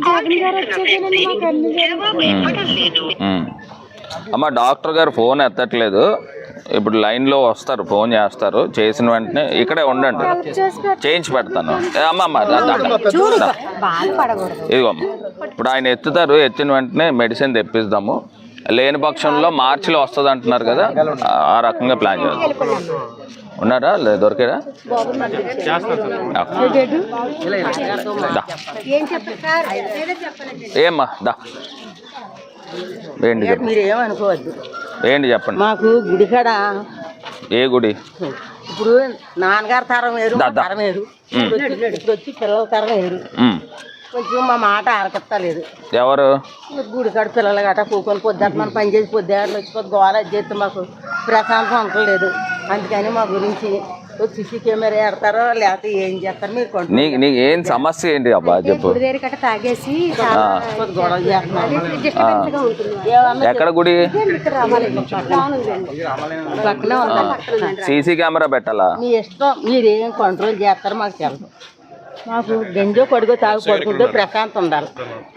జగన్ గారు వచ్చాకనండి మాకు అన్ని. అమ్మ, డాక్టర్ గారు ఫోన్ ఎత్తట్లేదు. ఇప్పుడు లైన్లో వస్తారు, ఫోన్ చేస్తారు. చేసిన వెంటనే ఇక్కడే ఉండండి, చేయించి పెడతాను. అమ్మ ఇదిగో అమ్మ, ఇప్పుడు ఆయన ఎత్తుతారు. ఎత్తిన వెంటనే మెడిసిన్ తెప్పిస్తాము. లేని పక్షంలో మార్చిలో వస్తుంది అంటున్నారు కదా, ఆ రకంగా ప్లాన్ చేద్దాం. ఉన్నారా? లేదు, దొరికారా? ఏమ్మా దా, ఏంటి చెప్పండి. మీరేమనుకోవద్దు, ఏంటి చెప్పండి. మాకు గుడికాడ. ఏ గుడి? ఇప్పుడు నాన్నగారి తరం వేరు, తరం వేరు. ఇప్పుడు వచ్చి పిల్లల తరం వేరు. కొంచెం మా మాట ఆరకెత్తలేదు. ఎవరు? గుడికాడ పిల్లలు గట్రా కూకొని పొద్దుట మనం పని చేసి పొద్దుట వచ్చిపోతే గోళ చేస్తే మాకు ప్రశాంతం ఉండలేదు. అందుకని మా గురించి సీసీ కెమెరా పెడతారో లేకపోతే ఏం చేస్తారు మీరు. నీకు ఏం సమస్య ఏంటి అబ్బా చెప్పు. తాగేసి గొడవ చేస్తున్నారు. ఎక్కడ గుడి? పక్కనే ఉండాలి. సీసీ కెమెరా పెట్టాలా? మీ ఇష్టం, మీరేం కంట్రోల్ చేస్తారో మాకు తెలుసు. మాకు గంజో పడుగో తాగు పడుకుంటే ప్రశాంతం ఉండాలి,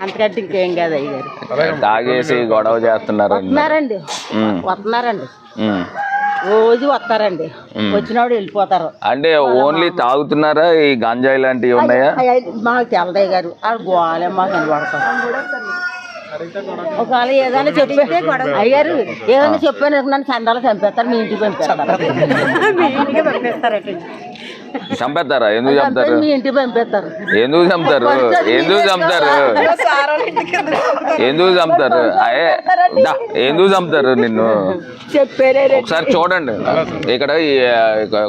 అంతకంటే ఇంకేం కాదు. అయ్యారు తాగేసి గొడవ చేస్తున్నారు. వస్తున్నారండి. రోజు వస్తారండి, వచ్చినప్పుడు వెళ్ళిపోతారు. అంటే ఓన్లీ తాగుతున్నారా? ఈ గంజాయి లాంటివి ఉన్నాయా? మాకు తెల్లదయ్య గారు ఆ గోళే మాకు కనబడతాం. ఒకవేళ ఏదైనా చెప్పే అయ్యారు ఏదైనా చెప్పాను నన్ను చందాలు చంపేస్తారు, మీ ఇంటికి పంపిస్తారు. చంపేస్తారా? ఎందుకు చంపుతారు? మీ ఇంటికి పంపిస్తారు. ఎందుకు చంపుతారు? ఎందుకు చంపుతారు? ఎందుకు చంపుతారు? ఎందుకు చంపుతారు నిన్ను? చెప్పారే ఒకసారి చూడండి ఇక్కడ ఈ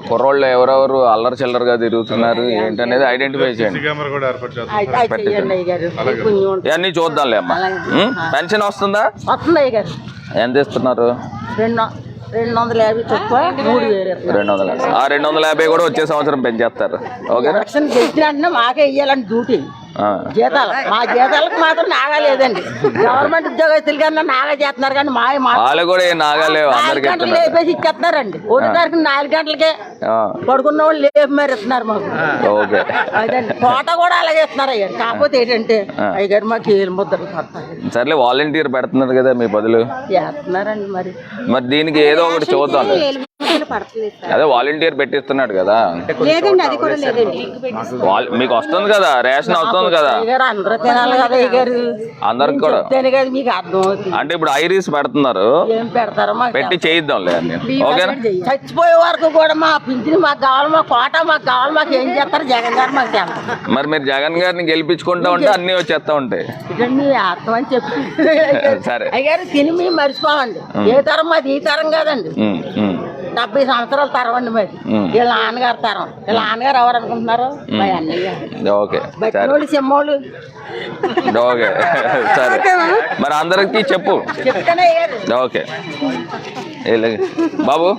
కుర్రోళ్ళు ఎవరెవరు అల్లరి చిల్లరగా తిరుగుతున్నారు ఏంటనేది ఐడెంటిఫై చేయండి. ఇవన్నీ చూద్దాంలే అమ్మా. పెన్షన్ వస్తుందా? వస్తుంది అయ్య గారు. ఎంత ఇస్తున్నారు? 250 తక్కువ 3000. 250. ఆ 250 కూడా వచ్చే సంవత్సరం పెంచేస్తారు. ఓకేనా? గెలిచినట్టు మాకే ఇయ్యాలని డ్యూటీ జీతాలు. మా జీతాలకు మాత్రం నాగా లేదండి. గవర్నమెంట్ ఉద్యోగస్తులు కన్నా నాగా చేస్తున్నారు కానీ వాళ్ళు కూడా నాగాలేవు. 4 గంటలు లేపేసి ఇచ్చేస్తున్నారండి. 1 తారీఖు 4 గంటలకే పడుకున్న వాళ్ళు లేపి మరి ఇస్తున్నారు మాకు. ఓకే. అదండి కోట కూడా అలాగే ఇస్తున్నారు అయ్యారు. కాకపోతే ఏంటంటే అయ్యగారు మాకు ఏలు ముద్దలు పడతారు. సర్లే వాలంటీర్ పెడుతున్నారు కదా మీ బదులు చేస్తున్నారండి. మరి దీనికి ఏదో ఒకటి చూద్దాం. అదే వాలంటీర్ పెట్టిస్తున్నాడు కదా. లేదండి, అది కూడా లేదండి. మీకు వస్తుంది కదా, రేషన్ వస్తుంది కదా. అందరూ తినాలి కదా అయ్యగారు, అందరికి కూడా మీకు అర్థం అవుతుంది. అంటే ఇప్పుడు ఐరీస్ పెడుతున్నారు, ఏం పెడతారో మాకు పెట్టి చేయిద్దాంలే అన్ని. ఓకేనా? చచ్చిపోయే వరకు కూడా మా పింఛన్ మాకు కావాలి, మా కోట మాకు కావాలి. మాకు ఏం చేస్తారు జగన్ గారు మాకు చేస్తారు. మరి మీరు జగన్ గారిని గెలిపించుకుంటా ఉంటే అన్ని వచ్చేస్తా ఉంటాయి. ఇదండి అర్థం అని చెప్పి సరే అయ్యారు తిని మేము మర్చిపోవండి. ఏ తరం మాది ఈ తరం కాదండి. 70 సంవత్సరాల తరం అండి మాది. వీళ్ళ నాన్నగారు తరం. వీళ్ళ నాన్నగారు ఎవరు అనుకుంటున్నారు? మా అన్నయ్య. ఓకే బట్టి సిమ్మోళ్ళు. ఓకే సరే, మరి అందరికి చెప్పు. చెప్తానే అయ్యారు. ఓకే బాబు.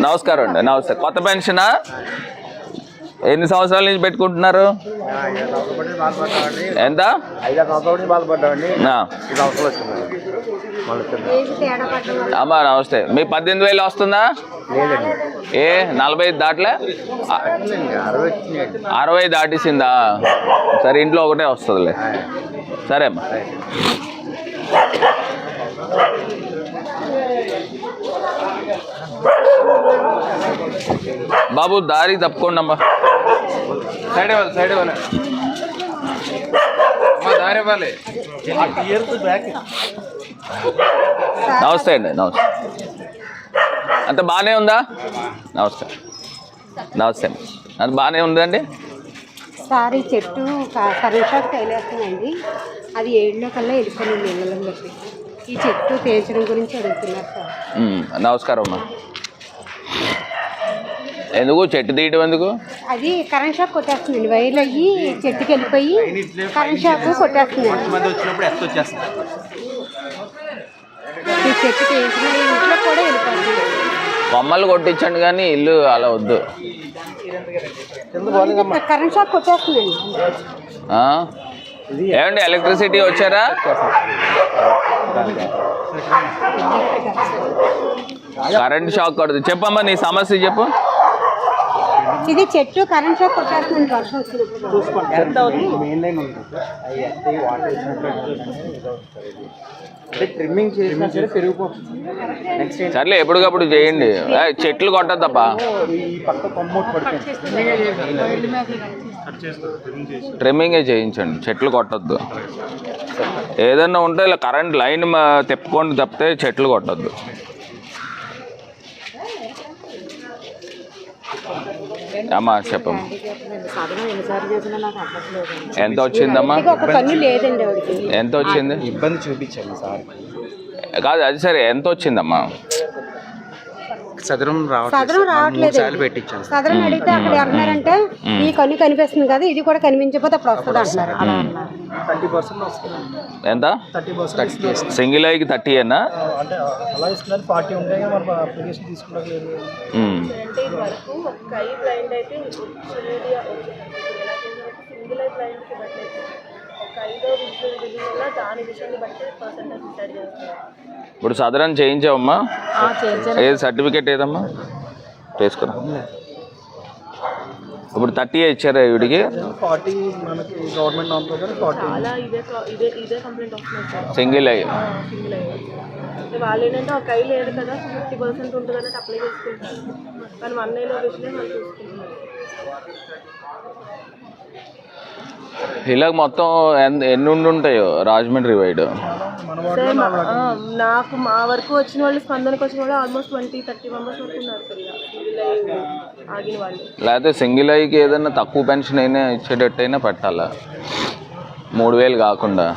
నమస్కారం అండి. నమస్తే. కొత్త పెన్షనా? ఎన్ని సంవత్సరాల నుంచి పెట్టుకుంటున్నారు? ఎంత? అమ్మా నమస్తే. మీ 18,000 వస్తుందా? ఏ 40 దాటలే? 60 దాటిసిందా? సరే ఇంట్లో ఒకటే వస్తుందిలే. సరే అమ్మా. బాబు దారి తప్పుకోండి అమ్మా. సైడ్ ఇవ్వాలి, సైడ్ ఇవ్వాలి. దారి ఇవ్వాలి. నమస్తే అండి. నమస్తే. అంత బాగానే ఉందా? నమస్తే. నమస్తే అండి. అంత బాగానే ఉందండి. సార్ ఈ చెట్టు కరెంట్ తేలేస్తుందండి. అది 7 కల్లా వెళ్ళిపోయింది నీళ్ళని బట్టి. ఈ చెట్టు తేల్చడం గురించి అడుగుతున్నారు సార్. నమస్కారం అమ్మా. ఎందుకు చెట్టు తీయటం ఎందుకు? అది కరెంట్ షాక్ కొట్టేస్తుందండి. వైర్లు అయ్యి చెట్టుకి వెళ్ళిపోయి కరెంట్ షాక్ కొట్టేస్తుంది. ఈ చెట్టు తేల్చిన ఇంట్లో కూడా వెళ్ళిపోతుంది. కొమ్మలు కొట్టించండి కానీ ఇల్లు అలా వద్దు. కరెంట్ షాక్ కొట్టేస్తుందండి. ఏమండి ఎలక్ట్రిసిటీ వచ్చారా? కరెంట్ షాక్ కొడుతుంది. చెప్పమ్మా నీ సమస్య చెప్పు. ఇది చెట్టు కరెంట్ షాక్ కొట్టేస్తుంది వర్షం వచ్చినప్పుడు. సర్లే ఎప్పటికప్పుడు చేయండి. చెట్లు కొట్టద్దప్ప. ట్రిమ్మింగే చేయించండి, చెట్లు కొట్టద్దు. ఏదన్నా ఉంటే ఇలా కరెంట్ లైన్ తిప్పుకొని తప్పితే చెట్లు కొట్టద్దు. అమ్మా చెప్పమ్మా. ఎంత వచ్చిందమ్మా? ఎంత వచ్చింది? ఇబ్బంది చూపించాను సార్. కాదు అది సరే, ఎంత వచ్చిందమ్మా? సదరం రావట్లేదు. సదరం అడిగితే అక్కడ ఏమన్నారంటే ఈ కన్ను కనిపిస్తుంది కదా, ఇది కూడా కనిపించకపోతే అప్పుడు వస్తుంది అంటున్నారు. 30% వస్తుంది. ఎంత? 30%. సింగిల్ ఐకి 30 అన్నా? ఇప్పుడు సదరం చేయించావమ్మా? ఏది సర్టిఫికేట్ ఏదమ్మా? తీసుకురా. ఇప్పుడు 30 ఇచ్చారా వీడికి? 40 మనకి గవర్నమెంట్ నామ్ ప్రకారం 40. అలా ఇదే కంప్లైంట్ వస్తుంది సార్. సింగిల్ అయ్యి సింగిల్ అయ్యి వాళ్ళు ఏంటంటే ఒక కై లేదు కదా 50% ఉంటుంది అన్నట్టు అప్లై చేసుకుంటారు. కానీ 1 ఏలో విషయం వాళ్ళు చూసుకుంటున్నారు. ఇలాగ మొత్తం ఎన్ని ఉంటాయో రాజమండ్రి వైడ్? సార్ నాకు మా వరకు వచ్చిన వాళ్ళు, స్పందనకు వచ్చిన వాళ్ళు ఆల్మోస్ట్ 20-30 మెంబర్స్ వరకు ఉన్నారు సార్. సింగిల్ అయ్యి ఆగిన వాళ్ళు. లేకపోతే సింగిల్ అయ్యికి ఏదైనా తక్కువ పెన్షన్ అయినా ఇచ్చేటట్టయినా పెట్టాలా, 3000 కాకుండా.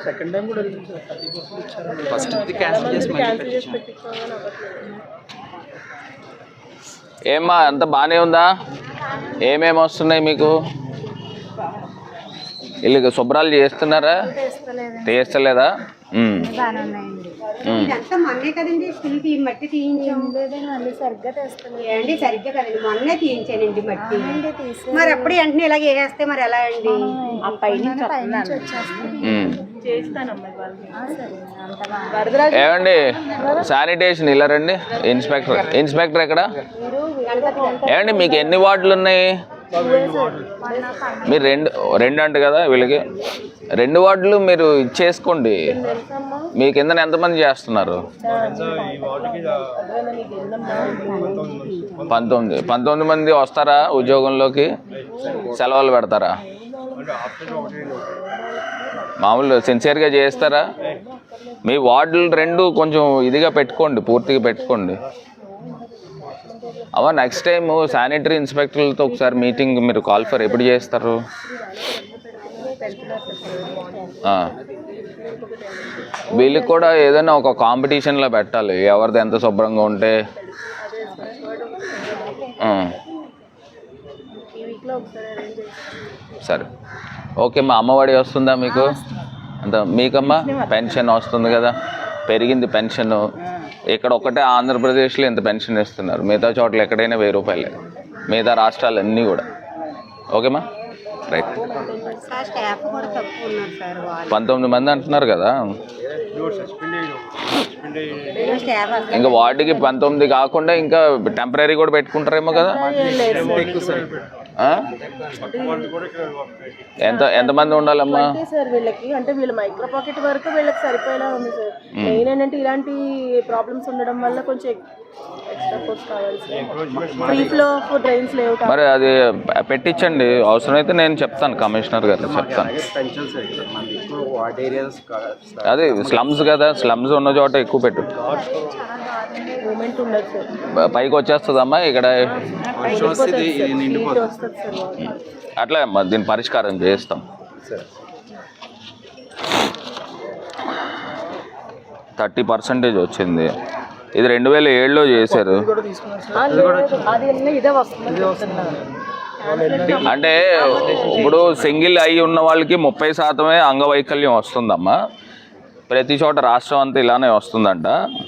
సెకండ్ టైం కూడా అడిగింది సార్, 30% ఇచ్చారు. ఫస్ట్ క్యాన్సిల్ చేసి పెట్టించుకోవాలని అవ్వట్లేదు. ఏమ్మా అంత బాగానే ఉందా? ఏమేమి వస్తున్నాయి మీకు? వీళ్ళకి శుభ్రాలు చేస్తున్నారా? చేస్తలేదా? ఇదంతా మొన్నే కదండి స్కూల్ మట్టి తీయించాం. మళ్ళీ సరిగ్గా తెస్తాను సరిగ్గా కదండి, మొన్నే తీయించానండి మట్టి. మరి అప్పుడు వెంటనే ఇలాగ వేస్తే మరి ఎలా అండి? ఏమండి శానిటేషన్ ఇలా రండి. ఇన్స్పెక్టర్ ఎక్కడ? ఏమండి మీకు ఎన్ని వార్డులు ఉన్నాయి? మీరు రెండు అంట కదా వీళ్ళకి. 2 వార్డులు మీరు ఇచ్చేసుకోండి. మీ కింద ఎంతమంది చేస్తున్నారు? 19 మంది వస్తారా ఉద్యోగంలోకి? సెలవులు పెడతారా? మామూలు సిన్సియర్గా చేస్తారా? మీ వార్డులు 2 కొంచెం ఇదిగా పెట్టుకోండి, పూర్తిగా పెట్టుకోండి. అవ్వ నెక్స్ట్ టైం శానిటరీ ఇన్స్పెక్టర్లతో ఒకసారి మీటింగ్ మీరు కాల్ ఫర్ ఎప్పుడు చేస్తారు? వీళ్ళకి కూడా ఏదైనా ఒక కాంపిటీషన్లో పెట్టాలి, ఎవరిది ఎంత శుభ్రంగా ఉంటే. సరే ఓకే. మా అమ్మఒడి వస్తుందా మీకు? అంత మీకమ్మా పెన్షన్ వస్తుంది కదా, పెరిగింది పెన్షన్. ఇక్కడ ఒకటే ఆంధ్రప్రదేశ్లో ఇంత పెన్షన్ ఇస్తున్నారు, మిగతా చోట్ల ఎక్కడైనా 1000 రూపాయలే, మిగతా రాష్ట్రాలన్నీ కూడా. ఓకేమ్మా రైట్. 19 మంది అంటున్నారు కదా, ఇంకా వార్డుకి 19 కాకుండా ఇంకా టెంపరీ కూడా పెట్టుకుంటారేమో కదా. ఎంతమంది ఉండాలమ్మా సార్ వీళ్ళకి? అంటే వీళ్ళ మైక్రో పాకెట్ వరకు వీళ్ళకి సరిపోయేలా ఉంది సార్. మెయిన్ ఏంటంటే ఇలాంటి ప్రాబ్లమ్స్ ఉండడం వల్ల కొంచెం ఎక్స్ట్రా కోర్స్ కావాలి sir. Free flow of drains లేవు. మరి అది పెట్టించండి, అవసరమైతే నేను చెప్తాను, కమిషనర్ గారు చెప్తాను. అదే స్లమ్స్ కదా, స్లమ్స్ ఉన్న చోట ఎక్కువ పెట్టు. పైకి వచ్చేస్తుందమ్మా ఇక్కడ. అట్లా దీని పరిష్కారం చేస్తాం. 30% వచ్చింది. ఇది 2007లో చేశారు. అంటే ఇప్పుడు సింగిల్ అయి ఉన్న వాళ్ళకి 30% అంగవైకల్యం వస్తుందమ్మా. ప్రతి చోట రాష్ట్రం అంతా ఇలానే వస్తుందంట.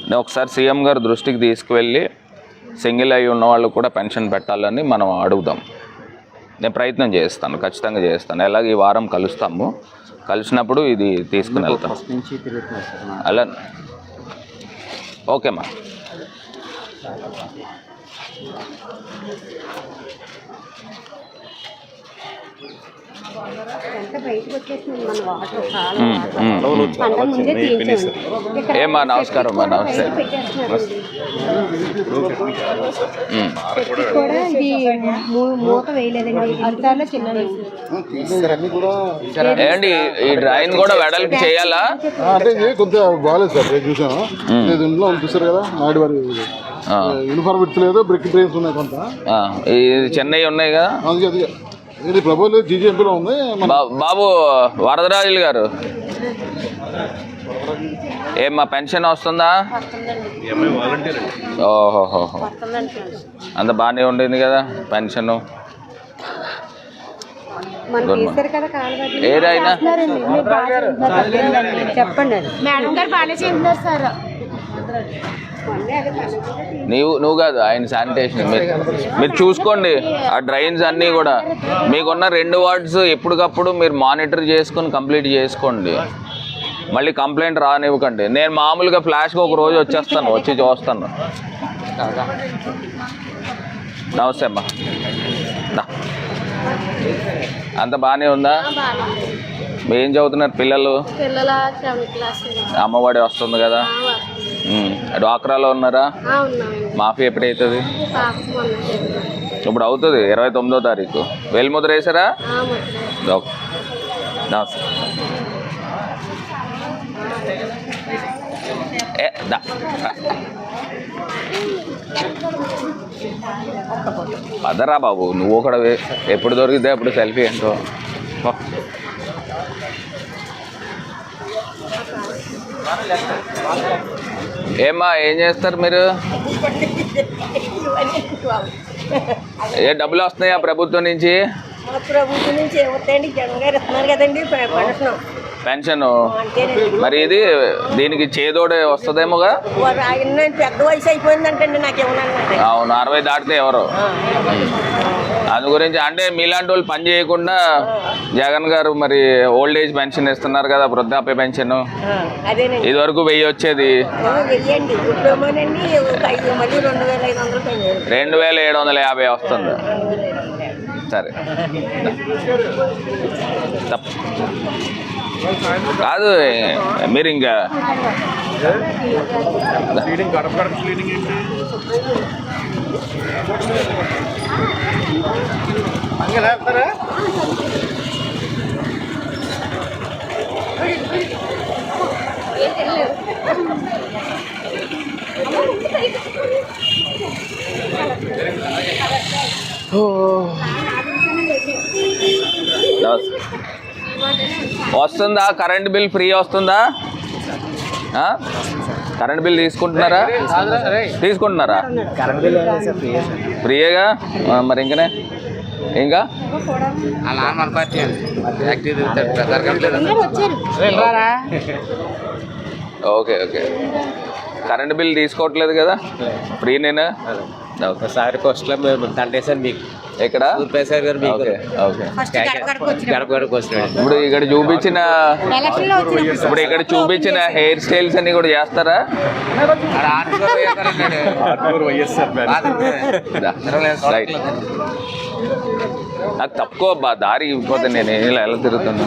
నేను ఒకసారి సీఎం గారు దృష్టికి తీసుకువెళ్ళి సింగిల్ అయి ఉన్న వాళ్ళకు కూడా పెన్షన్ పెట్టాలని మనం అడుగుదాం. నేను ప్రయత్నం చేస్తాను, ఖచ్చితంగా చేస్తాను. ఎలాగ ఈ వారం కలుస్తాము, కలిసినప్పుడు ఇది తీసుకుని వెళ్తాం. అలా ఓకేమ్మా. ఏమ్మా నమస్కారం అమ్మా. నమస్తే. ఏంటి ఈ డ్రాయింగ్ కూడా వెడల్పు చేయాలా? అంటే కొంత బాగాలేదు సార్, చూసాను. ఇంట్లో చూస్తారు కదా, నాయుడు వారి యూనిఫామ్ విడతలేదు, బ్రిక్ ట్రైన్స్ ఉన్నాయి కొంత. చెన్నై ఉన్నాయి కదా, ఇది ప్రభుత్వ జీజీఎంపీలో ఉంది. బాబు వరదరాజులు గారు, ఏమ్మా పెన్షన్ వస్తుందా? ఓహోహో, అంత బాగానే ఉండేది కదా పెన్షన్. ఏదైనా చెప్పండి మేడం గారు బాగానే చేస్తున్నారు సార్. నువ్వు కాదు, ఆయన శానిటేషన్ మీరు చూసుకోండి. ఆ డ్రైన్స్ అన్నీ కూడా మీకున్న 2 వార్డ్స్ ఎప్పటికప్పుడు మీరు మానిటర్ చేసుకొని కంప్లీట్ చేసుకోండి. మళ్ళీ కంప్లైంట్ రానివ్వకండి. నేను మామూలుగా ఫ్లాష్గా ఒక రోజు వచ్చేస్తాను, వచ్చి చూస్తాను. నమస్తే అమ్మా. అంత బాగానే ఉందా? ఏం చదువుతున్నారు పిల్లలు? అమ్మఒడి వస్తుంది కదా. డ్వాక్రాలో ఉన్నారా? మాఫీ ఎప్పుడవుతుంది? ఇప్పుడు అవుతుంది 29వ తారీఖు. వేలిముద్ర వేసారా? నమస్తే. పదరా బాబు, నువ్వు కూడా ఎప్పుడు దొరికితే అప్పుడు సెల్ఫీ ఏంటో. ఏమ్మా, ఏం చేస్తారు మీరు? ఏ డబ్బులు వస్తున్నాయా ప్రభుత్వం నుంచి? ప్రభుత్వం నుంచి ఏమవుతాయండి, జగన్ గారు ఇస్తున్నారు కదండి పెన్షన్. మరి ఇది దీనికి చేదోడే వస్తుందేమోగా. పెద్ద వయసు అయిపోయిందంటే నాకేమన్నా. అవును, 60 దాటితే ఎవరు. అందు గురించి అంటే మీలాంటి వాళ్ళు పని చేయకుండా జగన్ గారు మరి ఓల్డ్ ఏజ్ పెన్షన్ ఇస్తున్నారు కదా, వృద్ధాప్య పెన్షన్. ఇది వరకు 1000 వచ్చేది, 2750 వస్తుంది. సరే కాదు, మీరు ఇంకా వస్తుందా? కరెంట్ బిల్ ఫ్రీ వస్తుందా? కరెంట్ బిల్ తీసుకుంటున్నారా? ఫ్రీయేగా. మరి ఇంకనే ఇంకా ఓకే ఓకే. కరెంట్ బిల్ తీసుకోవట్లేదు కదా, ఫ్రీ. నేను ఒకసారి ఫస్ట్లో మేము తండేసాను మీకు. ఎక్కడ? Okay okay. ఇప్పుడు ఇక్కడ చూపించిన హెయిర్ స్టైల్స్ అన్ని కూడా చేస్తారా? నాకు తక్కువ అబ్బా, దారి ఇవ్వకపోతే నేను ఇలా ఎలా తిరుగుతున్నా.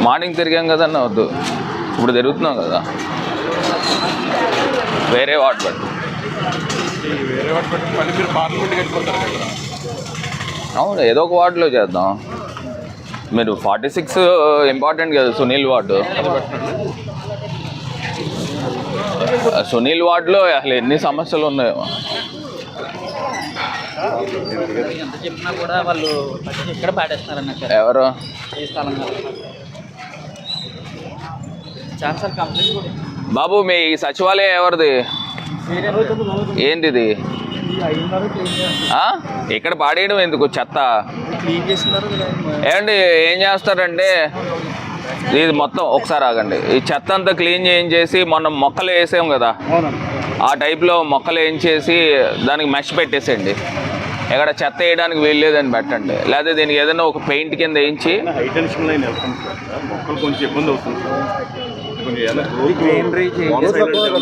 మార్నింగ్ తిరిగాం కదన్న, వద్దు. ఇప్పుడు తిరుగుతున్నాం కదా, వేరే వార్డు బట్టి. అవును, ఏదో ఒక వార్డులో చేద్దాం. మీరు 46 ఇంపార్టెంట్ కదా, సునీల్ వార్డు. సునీల్ వార్డులో అసలు ఎన్ని సమస్యలు ఉన్నాయో. ఎంత చెప్పినా కూడా వాళ్ళు ఇక్కడ పాడేస్తున్నారన్న. ఎవరు? చాలాసార్లు కంప్లైంట్ కూడా. బాబు, మీ సచివాలయం ఎవరిది? ఏంటిది? ఇక్కడ పాడేయడం ఎందుకు? చెత్త ఏమండి, ఏం చేస్తారంటే ఇది మొత్తం ఒకసారి ఆగండి. ఈ చెత్త అంతా క్లీన్ చేయించేసి మొన్న మొక్కలు వేసాం కదా, ఆ టైప్లో మొక్కలు వేయించేసి దానికి మెష్ పెట్టేసేయండి. ఎక్కడ చెత్త వేయడానికి వీల్లేదని పెట్టండి. లేదా దీనికి ఏదైనా ఒక పెయింట్ కింద వేయించి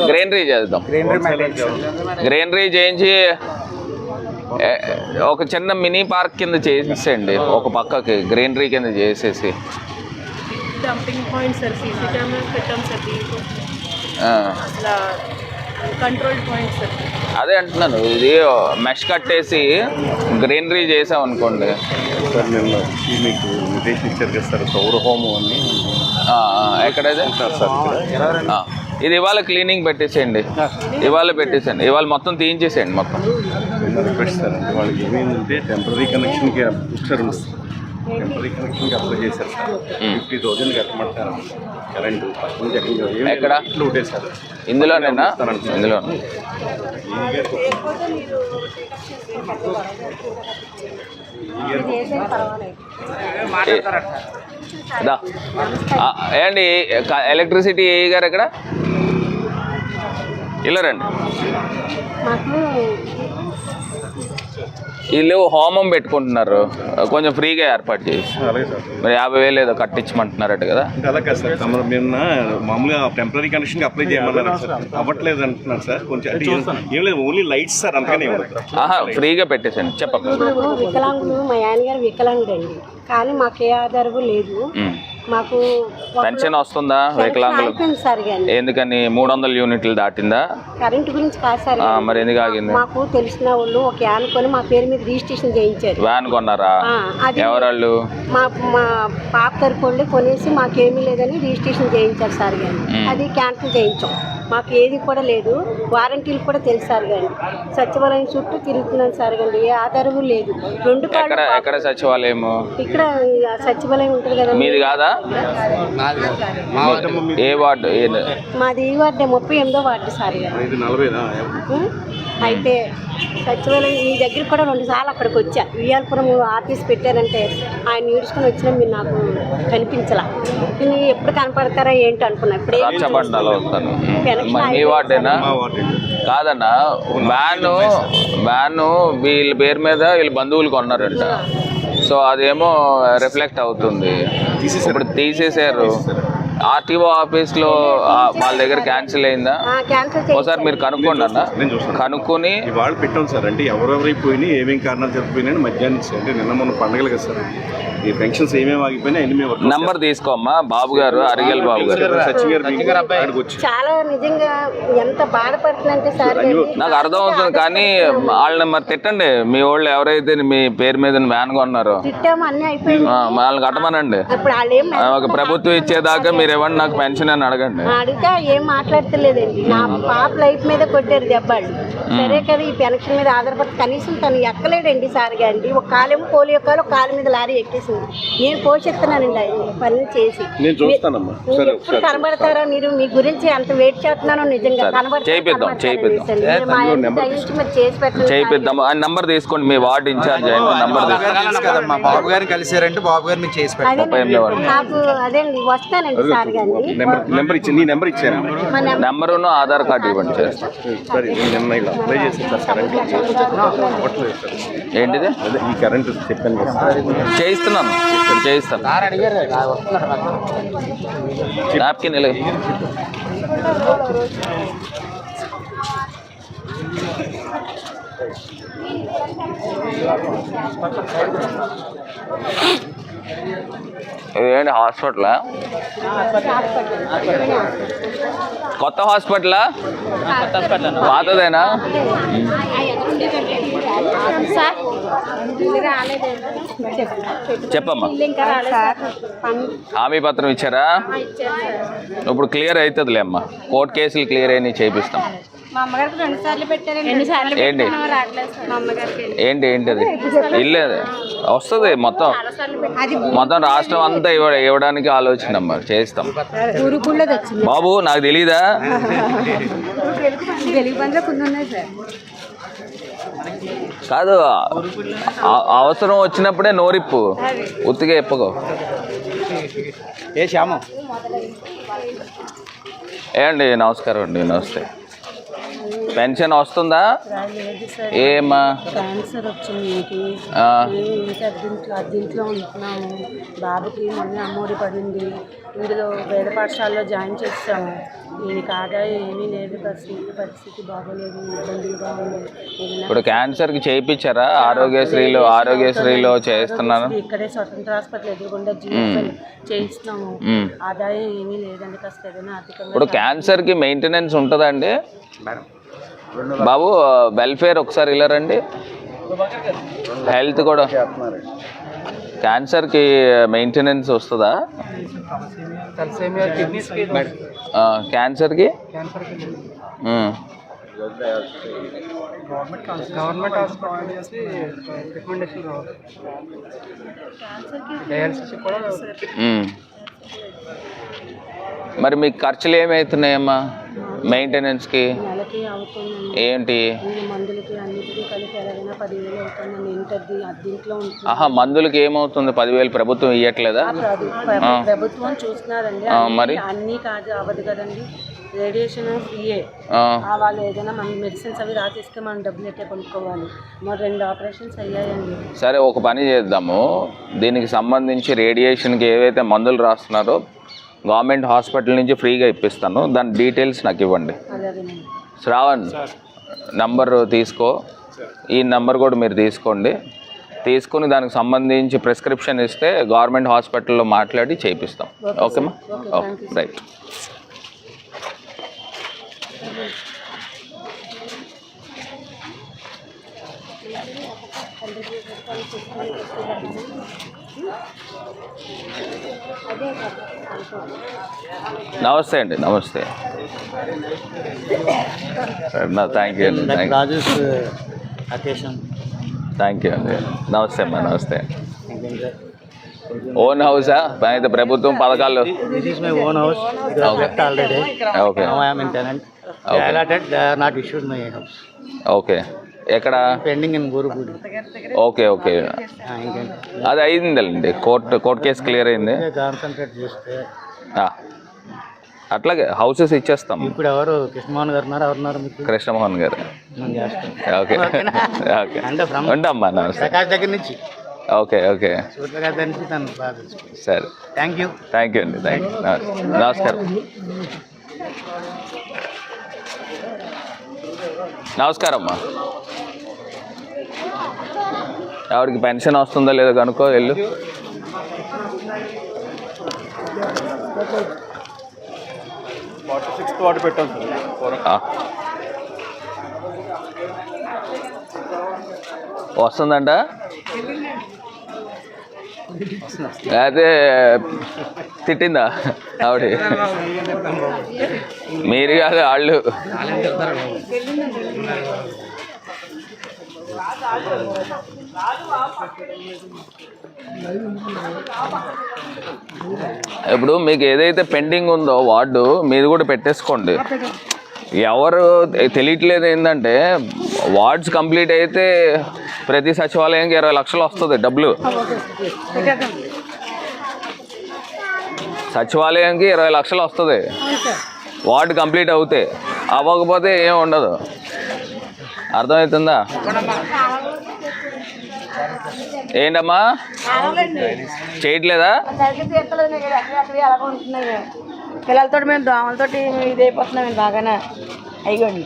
గ్రీనరీ చేద్దాం. గ్రీనరీ చేయించి ఒక చిన్న మినీ పార్క్ కింద చేసేయండి, ఒక పక్కకి గ్రీనరీ కింద చేసేసి. Dumping point sir, CC cameras పెట్టాం సార్ దీంట్లో, అసలు కంట్రోల్ పాయింట్ సార్. అదే అంటున్నాను, ఇది మెష్ కట్టేసి గ్రీనరీ చేసాం అనుకోండి. సార్ నిన్న మీకు ఇన్విటేషన్ ఇచ్చారు కదా సార్, సౌర హోమం అని. ఎక్కడైతే ఇది ఇవాళ క్లీనింగ్ పెట్టేసేయండి, ఇవాళ పెట్టేసేయండి, ఇవాళ మొత్తం తీయించేసేయండి మొత్తం. రిక్వెస్ట్ సార్, అంటే వాళ్ళకి ఏమైందంటే టెంపరీ కనెక్షన్కి ఇచ్చారు, టెంపరీ కనెక్షన్కి అప్లై చేశారు సార్. 50,000 కట్టమంటారు కరెంటు. ఎక్కడ? ఒకటే సార్, ఇందులోనేనా? ఇందులో ఏండి ఎలక్ట్రిసిటీ ఏ గారు ఎక్కడ? ఇలా రండి. వీళ్ళు హోమం పెట్టుకుంటున్నారు, కొంచెం ఫ్రీగా ఏర్పాటు చేసి అలాగే సార్. మరి 50,000 ఏదో కట్టించమంటున్నారట కదా. అలా కాదు సార్, మేము మామూలుగా టెంపరీ కనెక్షన్ అప్లై చేయమన్నారు సార్, అవ్వట్లేదు అంటున్నారు సార్. కొంచెం ఏం లేదు, ఓన్లీ లైట్స్ సార్, అందుకని ఫ్రీగా పెట్టేసండి. చెప్పండి. వికలాంగులు, మా ఆయన గారు వికలాంగుడు అండి, కానీ మాకు ఏ ఆధారం లేదు. మాకు పెన్షన్ వస్తుందా వికలాంగులు? సార్ ఎందుకని 300 యూనిట్లు దాటిందా? కరెంట్ గురించి కాదు సార్. మరి ఎందుకు ఆగింది? మాకు తెలిసిన వాళ్ళు ఒక వ్యాన్ కొని మా పేరు మీద రిజిస్ట్రేషన్ చేయించారు. వ్యాన్ కొన్నారా? ఎవరాళ్ళు? మా పాప తరపు కొనేసి మాకేమీ లేదని రిజిస్ట్రేషన్ చేయించారు సార్ గారు. అది క్యాన్సిల్ చేయించాం. మాకు ఏది కూడా లేదు, వారంటీలు కూడా తెలుసు సార్ గారు. సచివాలయం చుట్టూ తిరుగుతున్నాను సార్ గారు, ఏ ఆధారం లేదు. 2 ఎక్కడ సచివాలయం? ఇక్కడ సచివాలయం ఉంటుంది కదా. మీది కాదా? ఏ వార్డు? మాది ఈ వార్డు 38వ వార్డు సార్ గారు. అయితే సచివాలయం మీ దగ్గర కూడా 2 సార్లు అక్కడికి వచ్చా. వియాలపురం ఆఫీస్ పెట్టారంటే ఆయన ఈడ్చుకొని వచ్చినా మీరు నాకు కనిపించలా. నేను ఎప్పుడు కనపడతారా ఏంటి అనుకున్నా. ఇప్పుడు మీ వార్డేనా? కాదన్నా, వ్యాను వీళ్ళ పేరు మీద వీళ్ళ బంధువులు కొన్నారంట. సో అదేమో రిఫ్లెక్ట్ అవుతుంది. ఇప్పుడు తీసేసారు. ఆర్టీఓ ఆఫీస్ లో వాళ్ళ దగ్గర క్యాన్సిల్ అయిందా? ఒకసారి మీరు కనుక్కోండి అన్న, కనుక్కొని వాళ్ళు పెట్టాం సార్. అంటే ఎవరెవరైపోయినాయి, ఏమేమి కారణాలు జరిగిపోయినాయి మధ్యాహ్నం అంటే నిన్న మొన్న పండుగలు కదా సార్, ఈ పెన్షన్స్ ఏమేమి ఆగిపోయినా నంబర్ తీసుకోమ్మా. బాబు గారు, అరిగల్ బాబు గారు చాలా నిజంగా ఎంత బాధపడుతుందంటే సార్ నాకు అర్థం అవుతుంది. కానీ వాళ్ళని మరి తిట్టండి, మీ వాళ్ళు ఎవరైతే మీ పేరు మీద వ్యాన్ కొన్నారో వాళ్ళని కట్టమనండి. ఒక ప్రభుత్వం ఇచ్చేదాకా మీరు ఇవ్వండి నాకు పెన్షన్ అని అడగండి. అడిగితే ఏం మాట్లాడతలేదండి. నా పాప లైఫ్ మీద కొట్టారు దెబ్బలు. సరే కదా, ఈ పెన్షన్ మీద ఆధారపడి కనీసం తను ఎక్కలేడండి సార్ గారి. ఒక కాలేమో పోలియో కాలు, ఒక కాలు మీద లారీ ఎక్కేసింది. నేను పోషిస్తున్నానండి పని చేసి. ఎప్పుడు కనబడతారా మీరు? మీ గురించి ఎంత వెయిట్ చేస్తున్నానో నిజంగా చేయిద్దాం. నంబర్ తీసుకోండి, మీ వార్డు ఇన్ఛార్జ్ నంబర్ మా బాబు గారిని కలిసారంటే బాబు గారు మీకు చేసి నాకు అదేండి వస్తానండి సార్ గారిని. నెంబరును ఆధార్ కార్డు ఇవ్వండి. ఏంటిది? ఈ కరెంట్ చెప్పాను, చేయిస్తున్నాను. నాప్కిన్ ఇదేంటి హాస్పిటలా? కొత్త హాస్పిటలా? పాతదేనా? చెప్పమ్మా. హామీ పత్రం ఇచ్చారా? ఇప్పుడు క్లియర్ అవుతుందిలే అమ్మా. కోర్టు కేసులు క్లియర్ అయినా చేపిస్తాం. మా అమ్మగారికి 2 సార్లు పెట్టారండి. ఏంటి ఏంటి అది? ఇల్లే వస్తుంది మొత్తం రాష్ట్రం అంతా ఇవ్వడానికి ఆలోచన అమ్మా, చేస్తాం. బాబు నాకు తెలీదా? కాదు, అవసరం వచ్చినప్పుడే నోరిప్పు, ఉత్తిగా ఇప్పకో. ఏ శ్యామం ఏమండి, నమస్కారం అండి. నమస్తే. పెన్షన్ వస్తుందా? ఏమా క్యాన్సర్ వచ్చింది. అద్దీంట్లో ఉంటున్నాము. బాబుకి మొన్న అమ్మఒడి పడింది. ఇందులో వేద పాఠశాలలో జాయిన్ చేస్తాము. దీనికి ఆదాయం ఏమీ లేదు. పరిస్థితి బాగోలేదు, ఇబ్బందిగా ఉంది. ఇప్పుడు క్యాన్సర్కి చేయించారా? ఆరోగ్యశ్రీలో చేస్తున్నాను. ఇక్కడే స్వతంత్ర హాస్పిటల్ ఎదురుగుండా చేయిస్తున్నాము. ఆదాయం ఏమీ లేదండి. కాస్త ఏదైనా ఆర్థికంగా. ఇప్పుడు క్యాన్సర్కి మెయింటెనెన్స్ ఉంటుందండి బాబు? వెల్ఫేర్ ఒకసారి ఇలా రండి. హెల్త్ కూడా, క్యాన్సర్కి మెయింటెనెన్స్ వస్తుందా? క్యాన్సర్కి గవర్నమెంట్ హాస్పిటల్ చేసి రికమెండేషన్ కావాలి. డయాలసిస్ కూడా. మరి మీకు ఖర్చులు ఏమవుతున్నాయమ్మా మెయింటెనెన్స్కి? నెలకి అవుతుందండి. ఏంటి? మందులకి అన్నిటికీ కలిపి ఎలాగైనా 10,000 అవుతుందండి. ఇంటర్ది అద్దీంట్లో ఉంటుంది. మందులకి ఏమవుతుంది? 10,000 ప్రభుత్వం ఇవ్వట్లేదా? ప్రభుత్వం చూస్తున్నారండి. మరి అన్నీ కాదు, అవ్వదు కదండి. రేడియేషన్ ఫ్రీయే. వాళ్ళు ఏదైనా మన మెడిసిన్స్ అవి రాసిస్తే మనం డబ్బులు ఎట్టే కొనుక్కోవాలి. మరి 2 ఆపరేషన్స్ అయ్యాయండి. సరే ఒక పని చేద్దాము, దీనికి సంబంధించి రేడియేషన్కి ఏవైతే మందులు రాస్తున్నారో గవర్నమెంట్ హాస్పిటల్ నుంచి ఫ్రీగా ఇప్పిస్తాను, దాని డీటెయిల్స్ నాకు ఇవ్వండి. శ్రావణ్ నంబర్ తీసుకో, ఈ నంబర్ కూడా మీరు తీసుకోండి. తీసుకుని దానికి సంబంధించి ప్రిస్క్రిప్షన్ ఇస్తే గవర్నమెంట్ హాస్పిటల్లో మాట్లాడి చేయిస్తాం. ఓకేమా? Okay, right. నమస్తే అండి. నమస్తే. థ్యాంక్ యూ అండి. థ్యాంక్ యూ అండి. నమస్తే అమ్మా. నమస్తే. ఓన్ హౌసా? అయితే ప్రభుత్వం పథకాలు. ఓకే. ఎక్కడ? Pending in Gorupudi. Okay okay, అది అయిందండి. కోర్ట్ కేసు క్లియర్ అయింది. కాన్సన్ట్రేట్ చేస్తే అట్లాగే హౌసెస్ ఇచ్చేస్తాం. ఇప్పుడు ఎవరు కృష్ణమోహన్ గారు ఉన్నారు? ఎవరున్నారు మీకు? కృష్ణమోహన్ గారు. ఓకే ఓకే, ఉంటామ్మా. నమస్తే. ప్రకాష్ దగ్గర నుంచి. ఓకే ఓకే, సూర్యప్రకాష్ దగ్గర నుంచి తను బాగా. సరే, థ్యాంక్ యూ. థ్యాంక్ యూ అండి. Thank you. నమస్కారం. నమస్కారం అమ్మా. ఎవరికి పెన్షన్ వస్తుందో లేదో కనుక్కో వెళ్ళు. వస్తుందంట. అదే తిట్టిందా ఆవిడ? మీరు కాదు, వాళ్ళు. ఇప్పుడు మీకు ఏదైతే పెండింగ్ ఉందో వార్డు మీరు కూడా పెట్టేసుకోండి. ఎవరు తెలియట్లేదు ఏంటంటే వార్డ్స్ కంప్లీట్ అయితే ప్రతి సచివాలయానికి 20 లక్షలు వస్తుంది డబ్బులు. సచివాలయానికి 20 లక్షలు వస్తుంది వార్డు కంప్లీట్ అవుతే. అవ్వకపోతే ఏం ఉండదు. అర్థమవుతుందా? ఏంటమ్మా చేయట్లేదా? పిల్లలతో మేము దోమలతో ఇదైపోతున్నాం బాగానే. అయ్యండి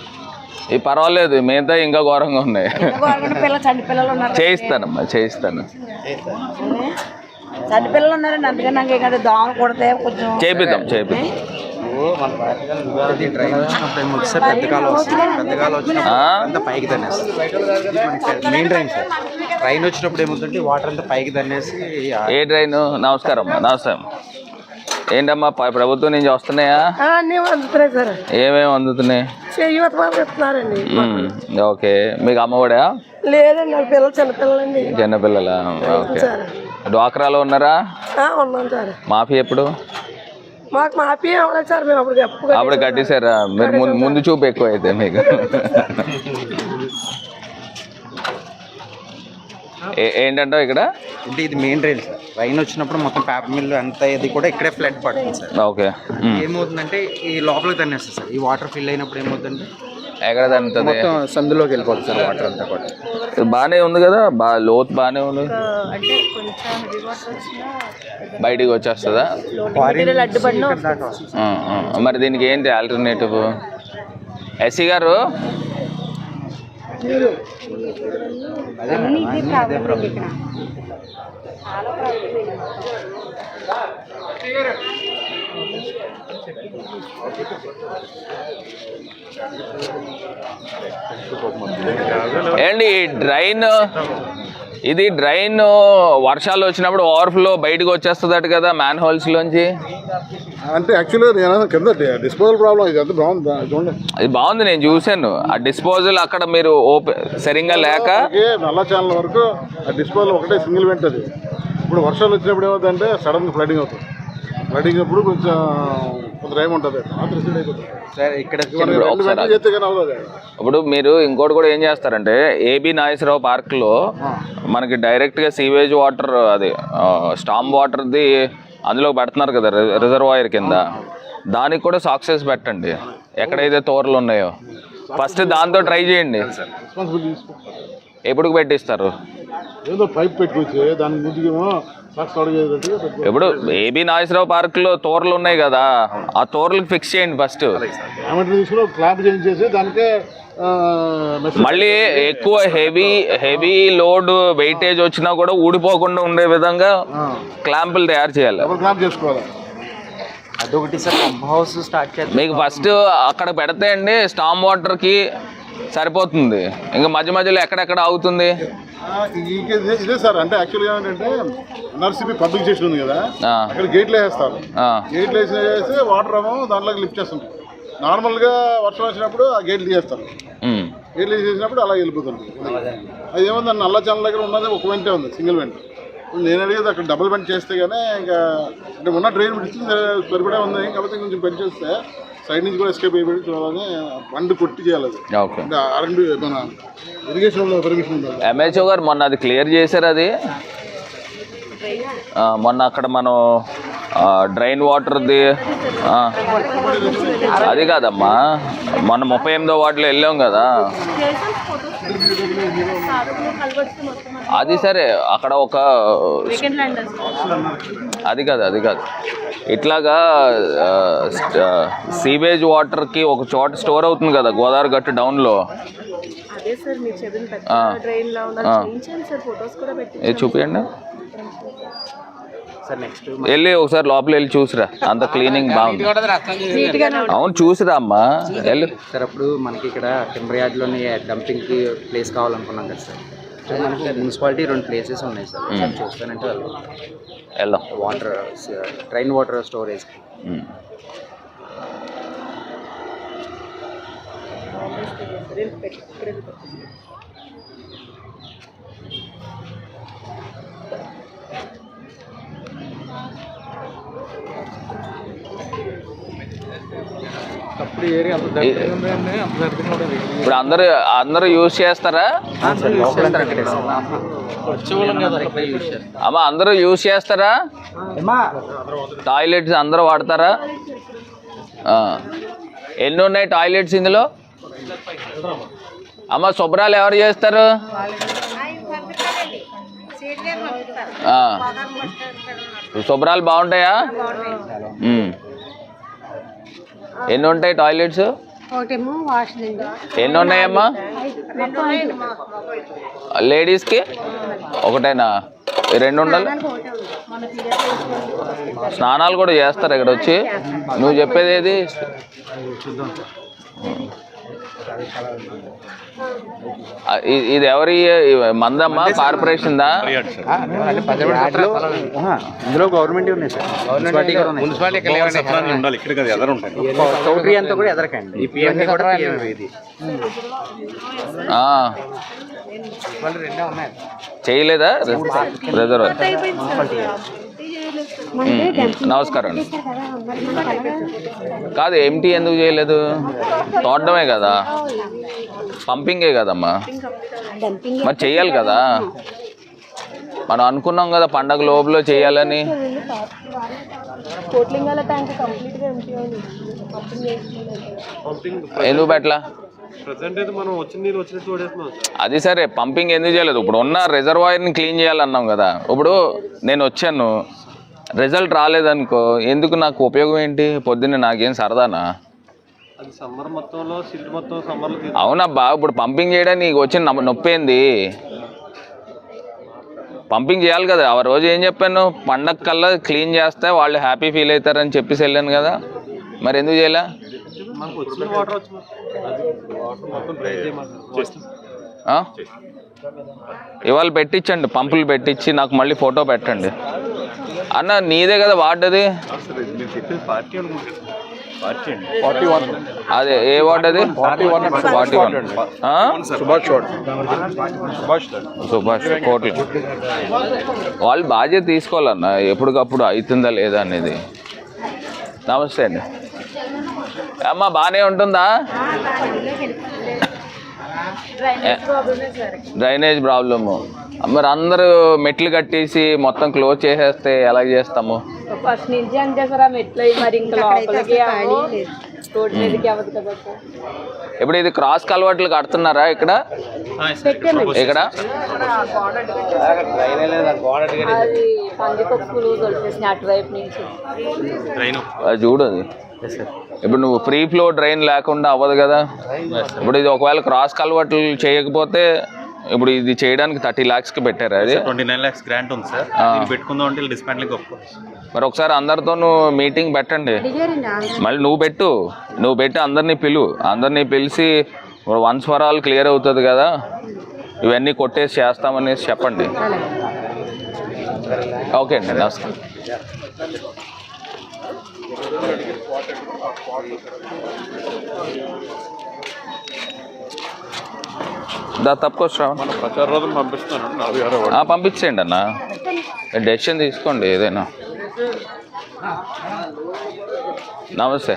ఇది పర్వాలేదు, మిగతా ఇంకా ఘోరంగా ఉన్నాయి. చంటి పిల్లలు ఉన్నారు. చేయిస్తానమ్మా, చేయిస్తాను. చంటి పిల్లలు ఉన్నారండి, అందుకని నాకు ఇక్కడ దోమలు కొడితే కొంచెం చేపిద్దాం. పైకి తన్నేసి మెయిన్ డ్రైన్ సార్. ట్రైన్ వచ్చినప్పుడు ఏమవుతుందంటే వాటర్ అంతా పైకి తన్నేసి. ఏ ట్రైన్? నమస్కారం అమ్మా. నమస్కారం. ఏంటమ్మా ప్రభుత్వం నుంచి వస్తున్నాయా? అన్నీ అందుతున్నాయి సార్. ఏమేమి అందుతున్నాయి? ఇస్తున్నారండి. ఓకే. మీకు అమ్మఒడా? లేదండి, పిల్లలు చిన్నపిల్లలండి. చిన్నపిల్లలా? ఓకే. డ్వాక్రాలో ఉన్నారా? ఉన్నాం సార్. మాఫీ ఎప్పుడు? మాకు మాఫీ అవ్వలేదు సార్. మేము అప్పుడు కట్టేశారా? మీరు ముందు చూపు ఎక్కువ అయితే మీకు. ఏంటంటే ఇక్కడ అంటే ఇది మెయిన్ రైల్ సార్. రైన్ వచ్చినప్పుడు మొత్తం పేపర్ మిల్లు అంతా ఇది కూడా ఇక్కడే ఫ్లడ్ పడుతుంది సార్. ఓకే. ఏమవుతుందంటే ఈ లోపలికి తన్నేస్తుంది సార్. ఈ వాటర్ ఫిల్ అయినప్పుడు ఏమవుతుందంటే ఎక్కడ తన్నుతుంది? మొత్తం సందులోకి వెళ్ళిపోతుంది సార్ వాటర్ అంతా కూడా. బాగానే ఉంది కదా, లోతు బాగానే ఉంది. అంటే కొంచెం బయటికి వచ్చేస్తుందా? మరి దీనికి ఏంటి ఆల్టర్నేటివ్? ఎస్సీ గారు ఏంటి ఇది డ్రైన్ వర్షాలు వచ్చినప్పుడు ఓవర్ఫ్లో బయటకు వచ్చేస్తుందట కదా మ్యాన్ హోల్స్ లోంచి. అంటే యాక్చువల్గా కింద డిస్పోజల్ ప్రాబ్లం ఇది. అంత బాగుంది, చూడండి. ఇది బాగుంది, నేను చూశాను. ఆ డిస్పోజల్ అక్కడ మీరు సరిగ్గా లేక నల్ల ఛానల్ వరకు ఆ డిస్పోజల్ ఒకటే సింగిల్ వెంట. అది ఇప్పుడు వర్షాలు వచ్చినప్పుడు ఏమవుతుందంటే సడన్ ఫ్లడింగ్ అవుతుంది. ఫ్లడింగ్ అప్పుడు కొంచెం డ్రైవ్ ఉంటుంది, రిసీడ్ అయిపోతుంది. ఇప్పుడు మీరు ఇంకోటి కూడా ఏం చేస్తారంటే ఏబీ నాగేశ్వరరావు పార్క్లో మనకి డైరెక్ట్గా సీవేజ్ వాటర్, అది స్టామ్ వాటర్ది అందులో పెడుతున్నారు కదా రిజర్వాయర్ కింద. దానికి కూడా సక్సెస్ పెట్టండి. ఎక్కడైతే తోరలు ఉన్నాయో ఫస్ట్ దాంతో ట్రై చేయండి. రెస్పాన్సిబిలిటీ తీసుకో. ఎప్పుడు పెట్టిస్తారు? ఏదో పైప్ పెట్టుకొచ్చి దాని ముందుకేమో ఇప్పుడు ఏబీ నాగేశ్వరరావు పార్క్లో తోరలు ఉన్నాయి కదా, ఆ తోరలకు ఫిక్స్ చేయండి ఫస్ట్. క్లాంప్ చేంజ్ చేసి దానికే మళ్ళీ ఎక్కువ హెవీ లోడ్ వెయిటేజ్ వచ్చినా కూడా ఊడిపోకుండా ఉండే విధంగా క్లాంపులు తయారు చేయాలి. క్లాంప్ చేసుకోవాలి. అదొకటి సార్. పంప్ హౌస్ స్టార్ట్ చేయాలి. మీకు ఫస్ట్ అక్కడ పెడితే అండి స్టామ్ వాటర్కి సరిపోతుంది. ఇంకా మధ్య మధ్యలో ఎక్కడెక్కడ అవుతుంది. ఇదే సార్, అంటే యాక్చువల్గా ఏంటంటే ఎన్ఆర్సీపీ పబ్లిక్ స్టేషన్ ఉంది కదా, అక్కడ గేట్లు వేస్తారు. గేట్లు వేసి వాటర్ ఏమో దాంట్లోకి లిఫ్ట్ చేస్తుంటారు. నార్మల్గా వర్షం వచ్చినప్పుడు ఆ గేట్లు తీసేస్తారు. గేట్లు తీసేసినప్పుడు అలా వెళ్ళిపోతుంది. అది ఏమో దాన్ని నల్ల ఛానల్ దగ్గర ఉన్నది ఒక వెంటే ఉంది, సింగిల్ వెంట్. నేను అడిగేది అక్కడ డబుల్ వెంట్ చేస్తే కానీ ఇంకా అంటే ఉన్న డ్రైన్ సరిపడే ఉంది, కాబట్టి కొంచెం పెంచి చేస్తే సైడ్ నుంచి కూడా ఎస్కేప్ అయిపోయి చూడాలని బండ్ కొట్టి చేయాలి. అది మన ఇరిగేషన్ పర్మిషన్ ఉంది. ఎంహెచ్ఓ గారు మొన్న అది క్లియర్ చేశారు. అది మొన్న అక్కడ మనం డ్రైన్ వాటర్ది అది కాదమ్మా, మొన్న 38వ వార్డులో వెళ్ళాం కదా, అది సరే. అక్కడ ఒక అది కాదు ఇట్లాగా సీవేజ్ వాటర్కి ఒక చోట స్టోర్ అవుతుంది కదా గోదావరి గట్టు డౌన్లో. చూపియండి సార్. నెక్స్ట్ వెళ్ళి ఒకసారి లోపల వెళ్ళి చూసిరా, అంత క్లీనింగ్ బాగుంది. అవును చూసిరా అమ్మా వెళ్ళి. సార్ అప్పుడు మనకి ఇక్కడ టింబర్ యార్డ్లోని డంపింగ్కి ప్లేస్ కావాలనుకున్నాం కదా సార్. మనకి మున్సిపాలిటీ 2 ప్లేసెస్ ఉన్నాయి సార్. చూస్తానంటే వెళ్దాం. Water drain water storage. ఇప్పుడు అందరూ యూజ్ చేస్తారా అమ్మా? అందరూ యూజ్ చేస్తారా? టాయిలెట్స్ అందరూ వాడతారా? ఎన్ని ఉన్నాయి టాయిలెట్స్ ఇందులో? అమ్మ శుభ్రాలు ఎవరు చేస్తారు? శుభ్రాలు బాగుంటాయా? ఎన్ని ఉంటాయి టాయిలెట్స్? ఎన్ని ఉన్నాయమ్మా లేడీస్కి? ఒకటేనా? 2 ఉండాలి. స్నానాలు కూడా చేస్తారు ఇక్కడ వచ్చి? నువ్వు చెప్పేది ఏది? ఇది ఎవరి మందమ్మా? కార్పొరేషన్ దా? ఇందులో గవర్నమెంట్ ఉన్నాయి సార్. చౌటరీ అంతా కూడా ఎదరకండి. ఈ పిఎండి కూడా ఇది చేయలేదా రిజర్వ్? నమస్కారం అండి. కాదు ఎంటీ ఎందుకు చేయలేదు? తోడమే కదా, పంపింగే కదమ్మా, మరి చెయ్యాలి కదా. మనం అనుకున్నాం కదా పండగ లోపల చేయాలని. ఎందుకు పెట్టలా? అది సరే, పంపింగ్ ఎందుకు చేయలేదు? ఇప్పుడు ఉన్న రిజర్వాయర్ని క్లీన్ చేయాలన్నాం కదా. ఇప్పుడు నేను వచ్చాను, రిజల్ట్ రాలేదనుకో, ఎందుకు నాకు ఉపయోగం ఏంటి? పొద్దున్నే నాకేం సరదానా? అవునబ్బా, ఇప్పుడు పంపింగ్ చేయడానికి నీకు వచ్చిన నొప్పి ఏంది? పంపింగ్ చేయాలి కదా. ఆ రోజు ఏం చెప్పాను? పండగ కల్లా క్లీన్ చేస్తే వాళ్ళు హ్యాపీ ఫీల్ అవుతారని చెప్పేసి వెళ్ళాను కదా. మరి ఎందుకు చేయలే? ఇవాళ పెట్టించండి, పంపులు పెట్టించి నాకు మళ్ళీ ఫోటో పెట్టండి. అన్న నీదే కదా వార్డు అది? అదే ఏ వార్డు అది? 41 సుభాష్ కోట్లు. వాళ్ళు బాధ్యత తీసుకోవాలన్న, ఎప్పటికప్పుడు అవుతుందా లేదా అనేది. నమస్తే అండి అమ్మ, బాగానే ఉంటుందా? Drainage problem. మరి అందరూ మెట్లు కట్టేసి మొత్తం క్లోజ్ చేసేస్తే ఎలా చేస్తాము? ఫస్ట్ నుంచి అంతే సార్. ఆ మెట్లు మరి ఇంకా లోపలికి రోడ్డు మీదకి అవ్వదు కదా సార్. ఇప్పుడు ఇది క్రాస్ కల్వర్ట్లు కడుతున్నారా ఇక్కడ? ఇక్కడ అది పందికొక్కులు దొరికేసిన అటువైపు నుంచి అది చూడు. అది ఇప్పుడు నువ్వు ఫ్రీ ఫ్లో డ్రైన్ లేకుండా అవ్వదు కదా. ఇప్పుడు ఇది ఒకవేళ క్రాస్ కల్వర్ట్లు చేయకపోతే ఇప్పుడు ఇది చేయడానికి 30 lakhs పెట్టారు. అది 29 lakhs గ్రాంట్ ఉంది సార్. పెట్టుకుందాం అంటే డిస్మాండ్లింగ్ మరి ఒకసారి అందరితోనూ మీటింగ్ పెట్టండి. మళ్ళీ నువ్వు పెట్టి అందరినీ పిలిచి వన్స్ ఫర్ ఆల్ క్లియర్ అవుతుంది కదా, ఇవన్నీ కొట్టేసి చేస్తామనేసి చెప్పండి. ఓకే అండి, నమస్కారం. తప్పుకొచ్చు పంపించేయండి అన్న, డెసిషన్ తీసుకోండి ఏదైనా. నమస్తే.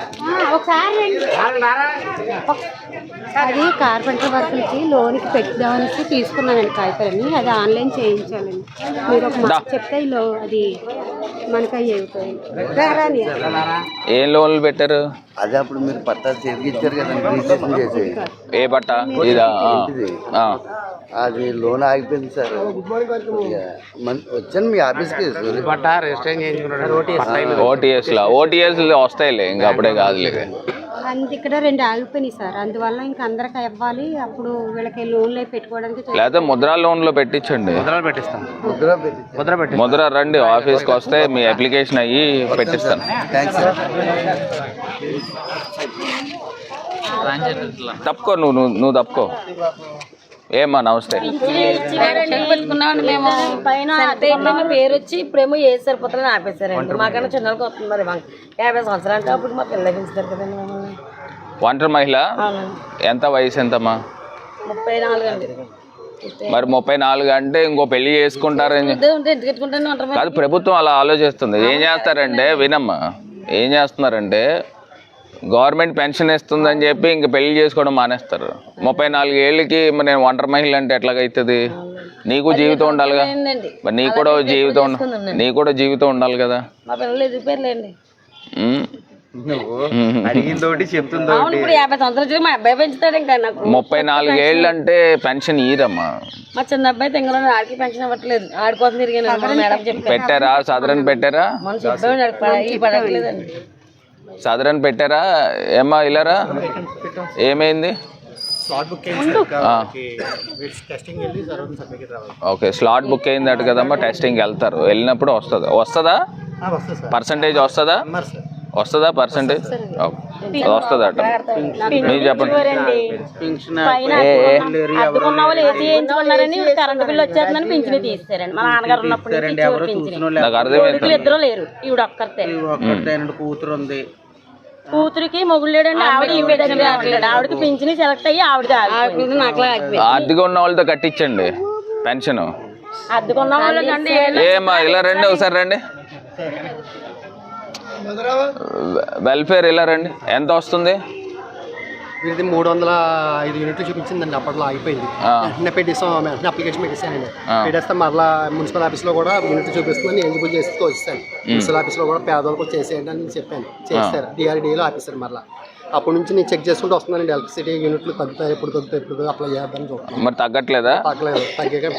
అది కార్పెంటర్ వర్క్లకి లోన్కి పెట్టుదామనేసి తీసుకున్నానండి కాగితాలని. అది ఆన్లైన్ చేయించాలండి. మీరు ఒక మాట చెప్తే అది మనకి అవి అవుతాయి. ఏం లోన్లు పెట్టారు? అదే అప్పుడు మీరు పట్టా చేతికి ఇచ్చారు కదండి, రిజిస్ట్రేషన్ చేసి. ఏ పట్టా? ఇదా? అది లోన్ ఆగిపోయింది సార్. వచ్చాను మీ ఆఫీస్కి. ఓటీఎస్ వస్తాయిలే, ఇంకా అప్పుడే కాదులే. ఇక్కడ 2 ఆగిపోయినాయి సార్. అందువల్ల ఇంకా అందరికి ఇవ్వాలి. అప్పుడు వీళ్ళకి లోన్లు పెట్టుకోవడానికి లేకపోతే ముద్రా లోన్లో పెట్టించండి. ముద్ర రండి, ఆఫీస్కి వస్తే మీ అప్లికేషన్ అయ్యి పెట్టిస్తాను. తప్పుకో, నువ్వు తప్పుకో. ఏమ్మా నమస్తే. మేము పైన పేరు వచ్చి ఇప్పుడేమో ఏ సరిపోతారని ఆపేశారండి. మాకన్నా చిన్నలకు వస్తుంది మరి 50 సంవత్సరాలు అంటే అప్పుడు మా పిల్లలకి ఇస్తారు కదండి మమ్మల్ని. ఒంటరి మహిళ ఎంత వయసు ఎంతమ్మా? 34 అండి. మరి 34 అంటే ఇంకో పెళ్లి చేసుకుంటారని కాదు, ప్రభుత్వం అలా ఆలోచిస్తుంది. ఏం చేస్తారంటే వినమ్మా, ఏం చేస్తున్నారంటే గవర్నమెంట్ పెన్షన్ ఇస్తుందని చెప్పి ఇంక పెళ్లి చేసుకోవడం మానేస్తారు. 34 ఏళ్ళకి నేను ఒంటరి మహిళ అంటే ఎట్లాగైతుంది? నీకు జీవితం ఉండాలిగా, మరి నీకు కూడా జీవితం ఉండాలి కదా. మా పిల్లలు ఎదిగిపోయారులేండి. అడిగిందోటి చెప్తుంది. 50 సంవత్సరాలు మా అబ్బాయి పెంచుతాడు. ఇంకా నాకు 34 ఏళ్ళు అంటే పెన్షన్ ఇయ్యరమ్మా. మా చిన్న అబ్బాయి తెంగలో ఆడికి పెన్షన్ ఇవ్వట్లేదు. ఆడికోసం తిరిగాను మేడం చెప్పి. పెట్టారా? సాధారణ పెట్టారా? మనం చెప్పాము, పడట్లేదండి. సాధారణ పెట్టారా? ఏమ్మా ఇలారా, ఏమైంది? ఓకే, స్లాట్ బుక్ అయిందట కదమ్మా, టెస్టింగ్కి వెళ్తారు. వెళ్ళినప్పుడు వస్తుందా పర్సంటేజ్? వస్తుందా పర్సంటేజ్? అది వస్తుందట. మీరు చెప్పండి. కరెంట్ బిల్లు వచ్చేస్తుందని పింఛను తీస్తారండి. మా నాన్నగారు ఉన్నప్పుడు నాకు అర్థమైంది. ఇద్దరు లేరు, ఈవిడ ఒక్కరితే. కూతురు ఉంది. కూతురికి మొగుడు లేడండి. ఆవిడకి పింఛని సెలెక్ట్ అయ్యి ఆవిడ అద్దెగా ఉన్న వాళ్ళతో కట్టించండి పెన్షన్. అద్దెగా ఉన్న వాళ్ళండి. ఏమా ఇలా రండి, ఒకసారి రండి. వెల్ఫేర్ ఇలా రండి. ఎంత వస్తుంది? ఇది 305 యూనిట్లు చూపించిందండి. అప్పట్లో ఆగిపోయింది. వెంటనే పెట్టేస్తాం, వెంటనే అప్లికేషన్ పెట్టేసానండి. పెట్టేస్తే మరలా మున్సిపల్ ఆఫీస్లో కూడా యూనిట్లు చూపిస్తుందని ఎలిజిబుల్ చేసి వచ్చేసాను. మున్సిపల్ ఆఫీస్లో కూడా పేదవాళ్ళకి కూడా చేసేయండి అని చెప్పాను. చేస్తారు, డిఆర్డీఏలో ఆఫీసర్. మరలా అప్పటి నుంచి నేను చెక్ చేసుకుంటూ వస్తున్నానండి. ఎలక్ట్రిసిటీ యూనిట్లు తగ్గుతాయి, ఎప్పుడు అప్లై చేద్దామని చూస్తాను. మరి తగ్గట్లేదా? తగ్గలేదు.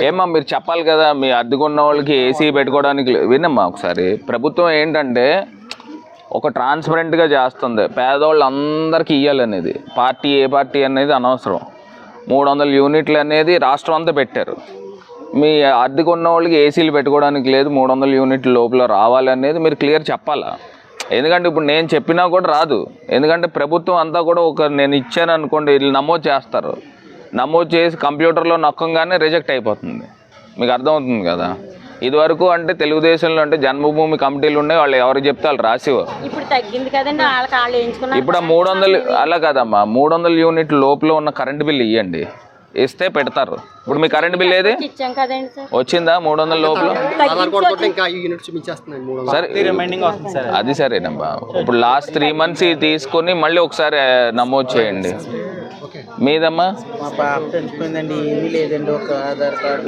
ఏమా మీరు చెప్పాలి కదా, మీ అద్దెకున్న వాళ్ళకి ఏసీ పెట్టుకోవడానికి. వినమ్మా ఒకసారి, ప్రభుత్వం ఏంటంటే ఒక ట్రాన్స్పరెంట్గా చేస్తుంది. పేదవాళ్ళు అందరికీ ఇవ్వాలనేది, ఏ పార్టీ అనేది అనవసరం. 300 యూనిట్లు అనేది రాష్ట్రం అంతా పెట్టారు. మీ అద్దెకు ఉన్న వాళ్ళకి ఏసీలు పెట్టుకోవడానికి లేదు, 300 యూనిట్ల లోపల రావాలి అనేది మీరు క్లియర్ చెప్పాలా. ఎందుకంటే ఇప్పుడు నేను చెప్పినా కూడా రాదు. ఎందుకంటే ప్రభుత్వం అంతా కూడా నేను ఇచ్చాను అనుకోండి, వీళ్ళు నమోదు చేస్తారు. నమోదు చేసి కంప్యూటర్లో నొక్కంగానే రిజెక్ట్ అయిపోతుంది. మీకు అర్థమవుతుంది కదా. ఇదివరకు అంటే తెలుగుదేశంలో అంటే జన్మభూమి కమిటీలు ఉన్నాయి, వాళ్ళు ఎవరు చెప్తే వాళ్ళు రాసేవారు. ఇప్పుడు తగ్గింది కదండి, ఇప్పుడు 300 అలా కదమ్మా, 300 యూనిట్ల లోపల ఉన్న కరెంట్ బిల్ ఇవ్వండి, ఇస్తే పెడతారు. ఇప్పుడు మీ కరెంట్ బిల్ ఏది వచ్చిందా? 300 లోపల సరే, అది సరేనమ్మా. ఇప్పుడు లాస్ట్ 3 months తీసుకొని మళ్ళీ ఒకసారి నమోదు చేయండి. మీదమ్మా? మా పాప చనిపోయిందండి, ఏమీ లేదండి, ఒక ఆధార్ కార్డు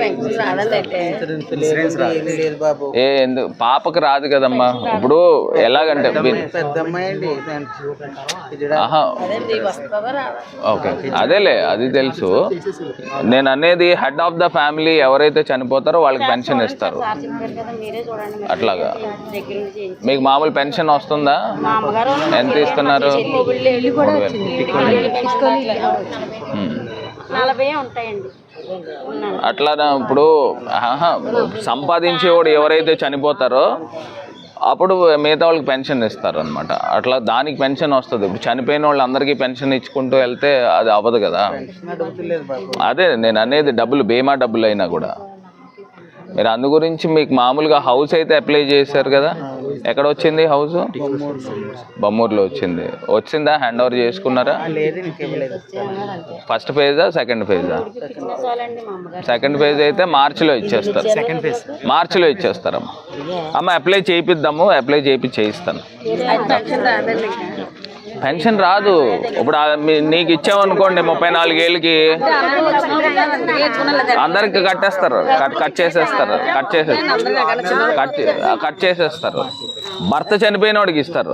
ఇన్సూరెన్స్ లేదు బాబు. పాపకు రాదు కదమ్మా. ఇప్పుడు ఎలాగంటే పెద్ద అమ్మాయి అండి. ఓకే, అదేలే, అది తెలుసు. నేను అనేది హెడ్ ఆఫ్ ద ఫ్యామిలీ ఎవరైతే చనిపోతారో వాళ్ళకి పెన్షన్ ఇస్తారు. అట్లాగా మీకు మామూలు పెన్షన్ వస్తుందా? ఎంత ఇస్తున్నారు? అట్లా ఇప్పుడు సంపాదించేవాడు ఎవరైతే చనిపోతారో అప్పుడు మిగతా వాళ్ళకి పెన్షన్ ఇస్తారు అనమాట. అట్లా దానికి పెన్షన్ వస్తుంది. ఇప్పుడు చనిపోయిన వాళ్ళు అందరికీ పెన్షన్ ఇచ్చుకుంటూ వెళ్తే అది అవ్వదు కదా. అదే నేను అనేది, డబ్బులు బీమా డబ్బులు అయినా కూడా మీరు అందు గురించి మీకు మామూలుగా హౌస్ అయితే అప్లై చేశారు కదా. ఎక్కడ వచ్చింది హౌస్? బొమ్మూరులో వచ్చింది. వచ్చిందా? హ్యాండ్ ఓవర్ చేసుకున్నారా? ఫస్ట్ ఫేజా సెకండ్ ఫేజా? సెకండ్ ఫేజ్ అయితే మార్చిలో ఇచ్చేస్తారు. మార్చిలో ఇచ్చేస్తారమ్మా. అమ్మ అప్లై చేయిద్దాము, అప్లై చేయిస్తాను. పెన్షన్ రాదు. ఇప్పుడు నీకు ఇచ్చామనుకోండి 34 ఏళ్ళకి అందరికి కట్టేస్తారు, కట్ చేసేస్తారు. భర్త చనిపోయిన వాడికి ఇస్తారు,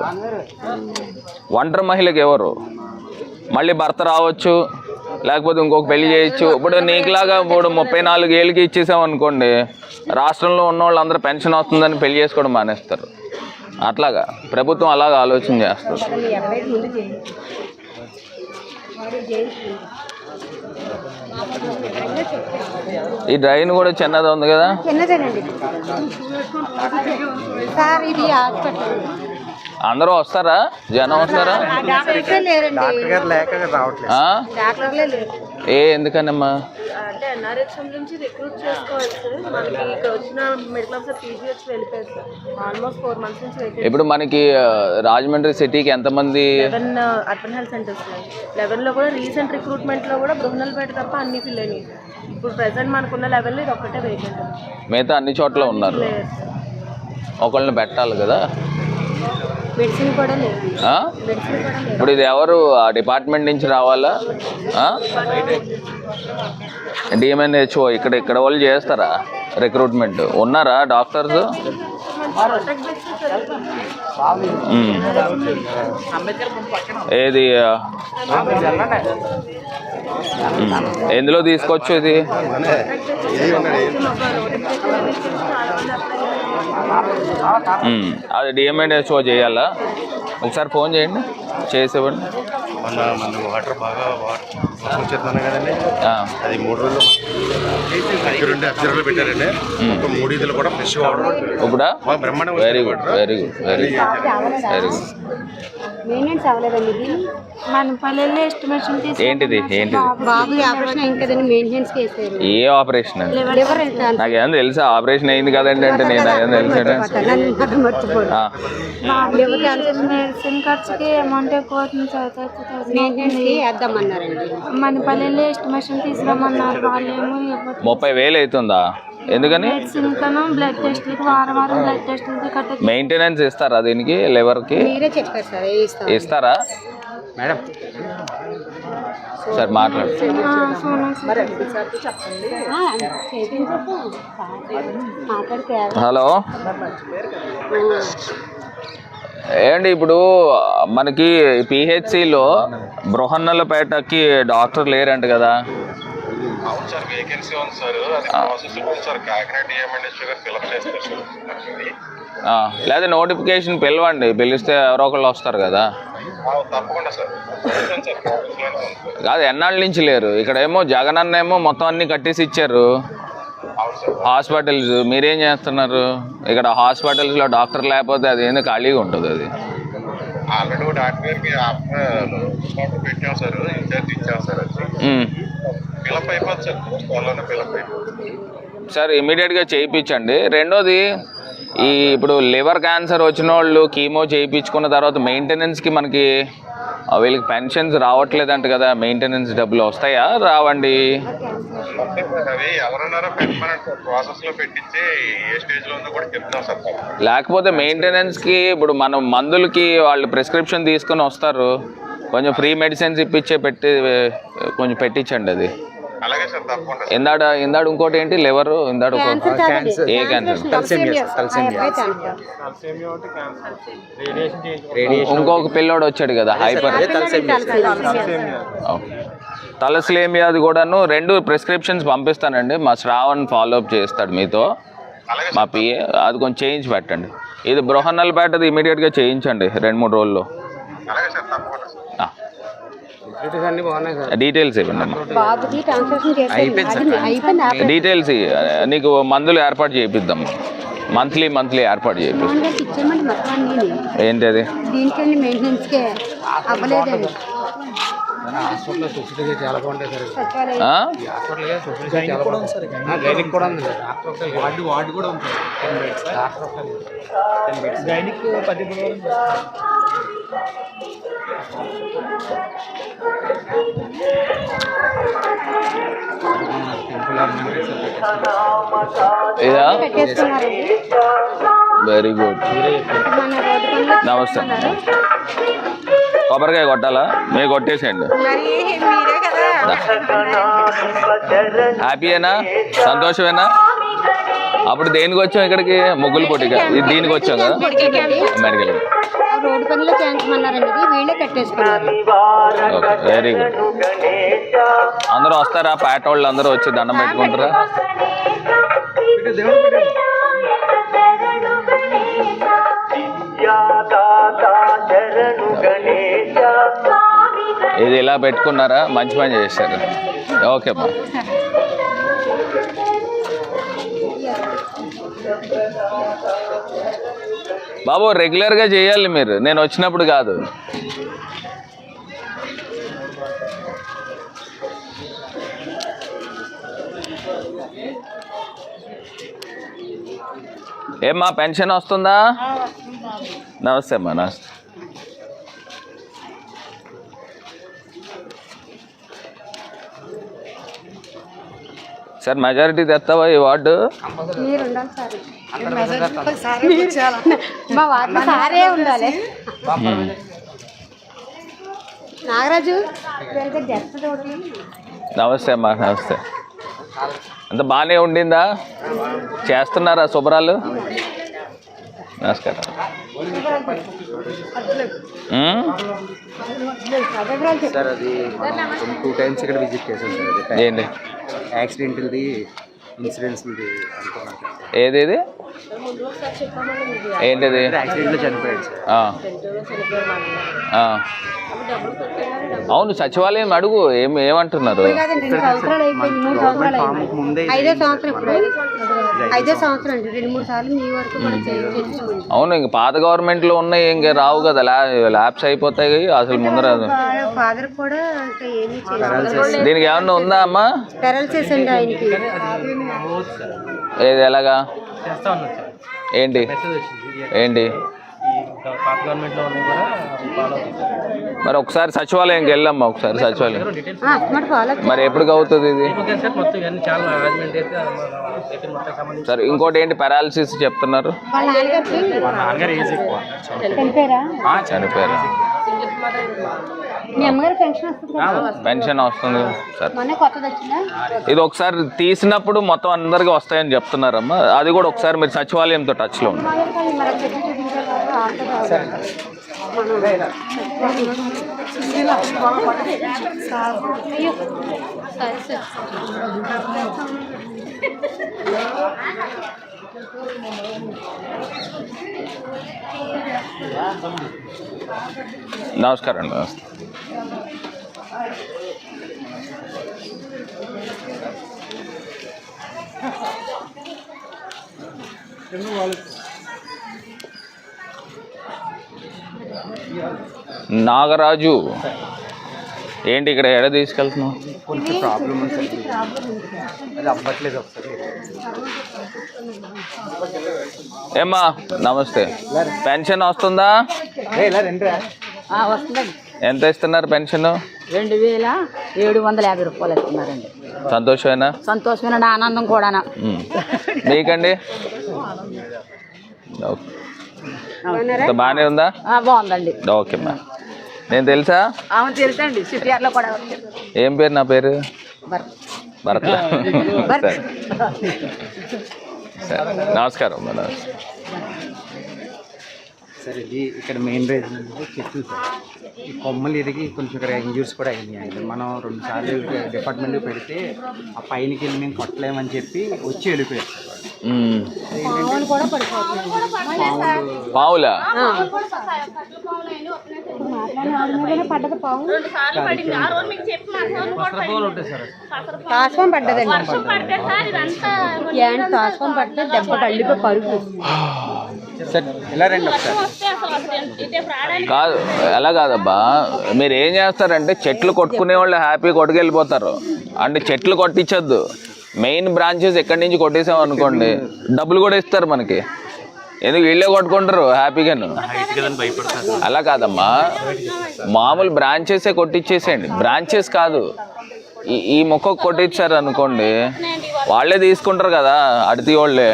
ఒంటరి మహిళకి ఎవరు. మళ్ళీ భర్త రావచ్చు, లేకపోతే ఇంకొక పెళ్లి చేయొచ్చు. ఇప్పుడు నీకులాగా ఇప్పుడు 34 ఏళ్ళకి ఇచ్చేసామనుకోండి, రాష్ట్రంలో ఉన్న వాళ్ళందరూ పెన్షన్ వస్తుందని పెళ్లి చేసుకోవడం మానేస్తారు. అట్లాగా ప్రభుత్వం అలాగా ఆలోచన చేస్తుంది. ఈ డ్రైన్ కూడా చిన్నది ఉంది కదా. అందరూ వస్తారా? జనం వస్తారా? ఎందుకనమ్మా? అంటే ఎన్ఆర్హెచ్ఎం నుంచి రిక్రూట్ చేసుకోవాలి సార్. మనకి ఇక్కడ వచ్చిన మెడికల్ ఆఫీసర్ పీజీహెచ్ వెళ్ళిపోయారు సార్. ఆల్మోస్ట్ 4 months నుంచి. ఇప్పుడు మనకి రాజమండ్రి సిటీకి ఎంతమంది? 11 అర్బన్ హెల్త్ సెంటర్స్. 11లో కూడా రీసెంట్ రిక్రూట్మెంట్లో కూడా బృహనల్పేట తప్ప అన్ని ఫిల్ అయినాయి. ఇప్పుడు ప్రెసెంట్ మనకున్న లెవెల్లో ఇది ఒక్కటే వేకెంట్. మిగతా అన్ని చోట్ల ఉన్నారు. ఒకళ్ళని పెట్టాలి కదా. మెడిసిన్ కూడా లేదు. ఇప్పుడు ఇది ఎవరు? ఆ డిపార్ట్మెంట్ నుంచి రావాలా? డిఎంఎన్హెచ్ఓ ఇక్కడ వాళ్ళు చేస్తారా రిక్రూట్మెంట్? ఉన్నారా డాక్టర్స్? ఏది ఎందులో తీసుకోవచ్చు ఇది? అది డిఎంఎన్హెచ్ఓ చేయాలా? ఒకసారి ఫోన్ చేయండి, చేసేవ్వండి. వాటర్ బాగా వచ్చేస్తున్నాను కదండి, అది 3 రోజులు 2 అబ్జర్వర్లు పెట్టారండి. 3 ఇదులు కూడా ఫ్రెష్ వాటర్ ఇప్పుడు బ్రహ్మాండం. Very good. మెయింటెనెన్స్ అవ్వలేదండి. ఇది మన పల్లెల్లో ఎస్టిమేషన్ ఏంటిది? బాబు ఆపరేషన్ అయింది కదండి, మెయింటెనెన్స్ చేశారు. ఏ ఆపరేషన్? నాకేం తెలుసా ఆపరేషన్ అయింది కదండి అంటే? నేను ఏం తెలుసు మర్చిపోదు. మెడిసిన్ ఖర్చుకి అమౌంట్ ఎక్కువ అవుతుంది సార్. మెయింటెనెన్స్ వేద్దామన్నారండి. మన పల్లెల్లో ఎస్టిమేషన్ తీసుకురమ్మన్నారు. వాళ్ళేమో 30,000 అవుతుందా? ఎందుకని? మెడిసిన్ కన్నా బ్లడ్ టెస్ట్లకి వారం బ్లడ్ టెస్ట్లకి కట్ట. మెయింటెనెన్స్ ఇస్తారా దీనికి? లివర్కి మీరే చెప్పారు సార్. ఇస్తారా మేడం? సార్ మాట్లాడు. హలో, ఏంటి ఇప్పుడు మనకి పిహెచ్సిలో బృహన్నలపేటకి డాక్టర్ లేరంట కదా? అవును సార్, వేకెన్సీ ఉంది సార్. అది ప్రాసెస్ ఉంది సార్. కాకినాడ డిఎంఎన్హెచ్ఓ గారు ఫిల్అప్ చేస్తారు సార్. లేదా నోటిఫికేషన్ పిలవండి, పిలిస్తే ఎవరో ఒకళ్ళు వస్తారు కదా. తప్పకుండా సార్. కాదు, ఎన్నాళ్ళ నుంచి లేరు ఇక్కడేమో? జగన్ అన్న ఏమో మొత్తం అన్ని కట్టేసి ఇచ్చారు హాస్పిటల్స్. మీరేం చేస్తున్నారు ఇక్కడ? హాస్పిటల్స్లో డాక్టర్ లేకపోతే అది ఏంది ఖాళీగా ఉంటుంది. అది ఆల్రెడీ డాక్టర్ గారికి పెట్టాం సార్, ఇన్ఛార్జ్ ఇచ్చాం సార్. ఫిలప్ అయిపోతుంది సార్, త్వరలోనే ఫిలప్ అయిపోతుంది సార్. ఇమీడియట్గా చేయించండి. రెండోది, ఈ ఇప్పుడు లివర్ క్యాన్సర్ వచ్చిన వాళ్ళు కీమో చేయించుకున్న తర్వాత మెయింటెనెన్స్కి మనకి వీళ్ళకి పెన్షన్స్ రావట్లేదంట కదా. మెయింటెనెన్స్ డబ్బులు వస్తాయా? రావండి. అవి ఎవరన్నారో పెట్టమని ప్రాసెస్లో పెట్టించి ఏ స్టేజ్లో ఉందో కూడా చెప్తాం సార్. లేకపోతే మెయింటెనెన్స్కి ఇప్పుడు మనం మందులకి వాళ్ళు ప్రిస్క్రిప్షన్ తీసుకొని వస్తారు, కొంచెం ఫ్రీ మెడిసిన్స్ కొంచెం పెట్టించండి అది. ఇందాడు ఇంకోటి ఏంటి లివర్ ఇందాడు ఏ క్యాన్సర్? ఇంకొక పిల్లోడు వచ్చాడు కదా హైపర్ తలస్లేమియా అది కూడాను 2 ప్రిస్క్రిప్షన్స్ పంపిస్తానండి. మా శ్రావణ్ ఫాలోఅప్ చేస్తాడు మీతో, మా పిఏ. అది కొంచెం చేయించి పెట్టండి. ఇది బృహన్నల్పేటది ఇమీడియట్గా చేయించండి 2-3 రోజుల్లో. డీటెయిల్స్ ఇవ్వండి. డీటెయిల్స్ నీకు మందులు ఏర్పాటు చేయిద్దాం. మంత్లీ ఏర్పాటు చేయిద్దాం. ఏంటి అది? చాలా బాగుంటాయి వెరీ గుడ్. నమస్తే. కొబ్బరికాయ కొట్టాలా? మీరు కొట్టేసేయండి. హ్యాపీయేనా? సంతోషమేనా? అప్పుడు దేనికి వచ్చాం ఇక్కడికి? ముగ్గులు పొట్టిగా. దీనికి వచ్చాం కదా మెడికల్. రోడ్డు పనిలో చేయించమన్నారండి, వీళ్ళే కట్టేసుకున్నారు. Okay, very good. అందరూ వస్తారా? పేట వాళ్ళు అందరూ వచ్చి దండం పెట్టుకుంటారా? ఇది ఇలా పెట్టుకున్నారా? మంచి పని చేశారు. ఓకే అమ్మా. బాబు రెగ్యులర్గా చేయాలి మీరు, నేను వచ్చినప్పుడు కాదు. ఏమ్మా పెన్షన్ వస్తుందా? నమస్తే అమ్మా. నమస్తే. సార్ మెజారిటీ తెస్తావా ఈ వార్డు? మా వార్డు సారే ఉండాలి. నాగరాజు నమస్తే అమ్మా. నమస్తే. అంత బాగానే ఉండిందా? చేస్తున్నారా శుభ్రాలు? నమస్కారం. సార్ అది 2 times ఇక్కడ విజిట్ చేశాను సార్. ఏంటి యాక్సిడెంట్ది ఇన్సూరెన్స్ది అనుకున్నాను. ఏదేది ఏంటిది? యాక్సిడెంట్లో చనిపోయాడు సార్. అవును, సచివాలయం అడుగు. ఏమంటున్నారు? అవును, ఇంక పాత గవర్నమెంట్లో ఉన్నాయి, ఇంక రావు కదా, ల్యాబ్స్ అయిపోతాయి అసలు ముందర. దీనికి ఏమన్నా ఉందా అమ్మా? ఏది ఎలాగా? ఏంటి ఏంటి మరి ఒకసారి సచివాలయంకి వెళ్ళమ్మా. ఒకసారి సచివాలయం మరి ఎప్పటికి అవుతుంది ఇది? సరే, ఇంకోటి ఏంటి పారాలసిస్ చెప్తున్నారు? చనిపోయారు. పెన్షన్ వస్తుంది సార్. ఇది ఒకసారి తీసినప్పుడు మొత్తం అందరికి వస్తాయని చెప్తున్నారమ్మా. అది కూడా ఒకసారి మీరు సచివాలయంతో టచ్లో ఉంది. నమస్కారం అండి. నమస్తే. నాగరాజు ఏంటి ఇక్కడ ఎడ తీసుకెళ్తున్నావు? కొంచెం ప్రాబ్లం ఉంది అది అవ్వట్లేదు. ఒకసారి ఏమ్మా నమస్తే. పెన్షన్ వస్తుందా? వస్తుందండి. ఎంత ఇస్తున్నారు పెన్షన్? 2750 రూపాయలు ఇస్తున్నారండి. సంతోషమేనా? సంతోషమైన ఆనందం కూడా. మీకండి బాగానే ఉందా? బాగుందండి. ఓకే అమ్మా. నేను తెలుసా? తెలుసండి, సిటీఆర్లో కూడా. ఏం పేరు? నా పేరు భరత్. సరే నమస్కారం. సార్ ఇది ఇక్కడ మెయిన్ రీజన్ చెట్లు సార్, ఈ కొమ్మలు ఎరిగి కొంచెం ఇక్కడ ఇంజూర్స్ కూడా అయినాయండి. మనం 2 సార్లు డిపార్ట్మెంట్ పెడితే ఆ పైనకి వెళ్ళి మేము కొట్టలేమని చెప్పి వచ్చి వెళ్ళిపోయారు సార్. పావులా? తాసం పడ్డదండి, తాసం పడితే దెబ్బ కళ్ళిపోయి పరుగు. ఇలా రండి ఒకసారి. కాదు, ఎలా కాదబ్బా, మీరు ఏం చేస్తారంటే చెట్లు కొట్టుకునే వాళ్ళు హ్యాపీ కొట్టుకెళ్ళిపోతారు. అంటే చెట్లు కొట్టించొద్దు, మెయిన్ బ్రాంచెస్ ఎక్కడి నుంచి కొట్టేసాం అనుకోండి డబ్బులు కూడా ఇస్తారు మనకి. ఎందుకు వీళ్ళే కొట్టుకుంటారు హ్యాపీగాను. అలా కాదమ్మా, మామూలు బ్రాంచెసే కొట్టించేసేయండి. బ్రాంచెస్ కాదు, ఈ మొక్క కొట్టించారు అనుకోండి వాళ్ళే తీసుకుంటారు కదా, అడితి వాళ్ళే.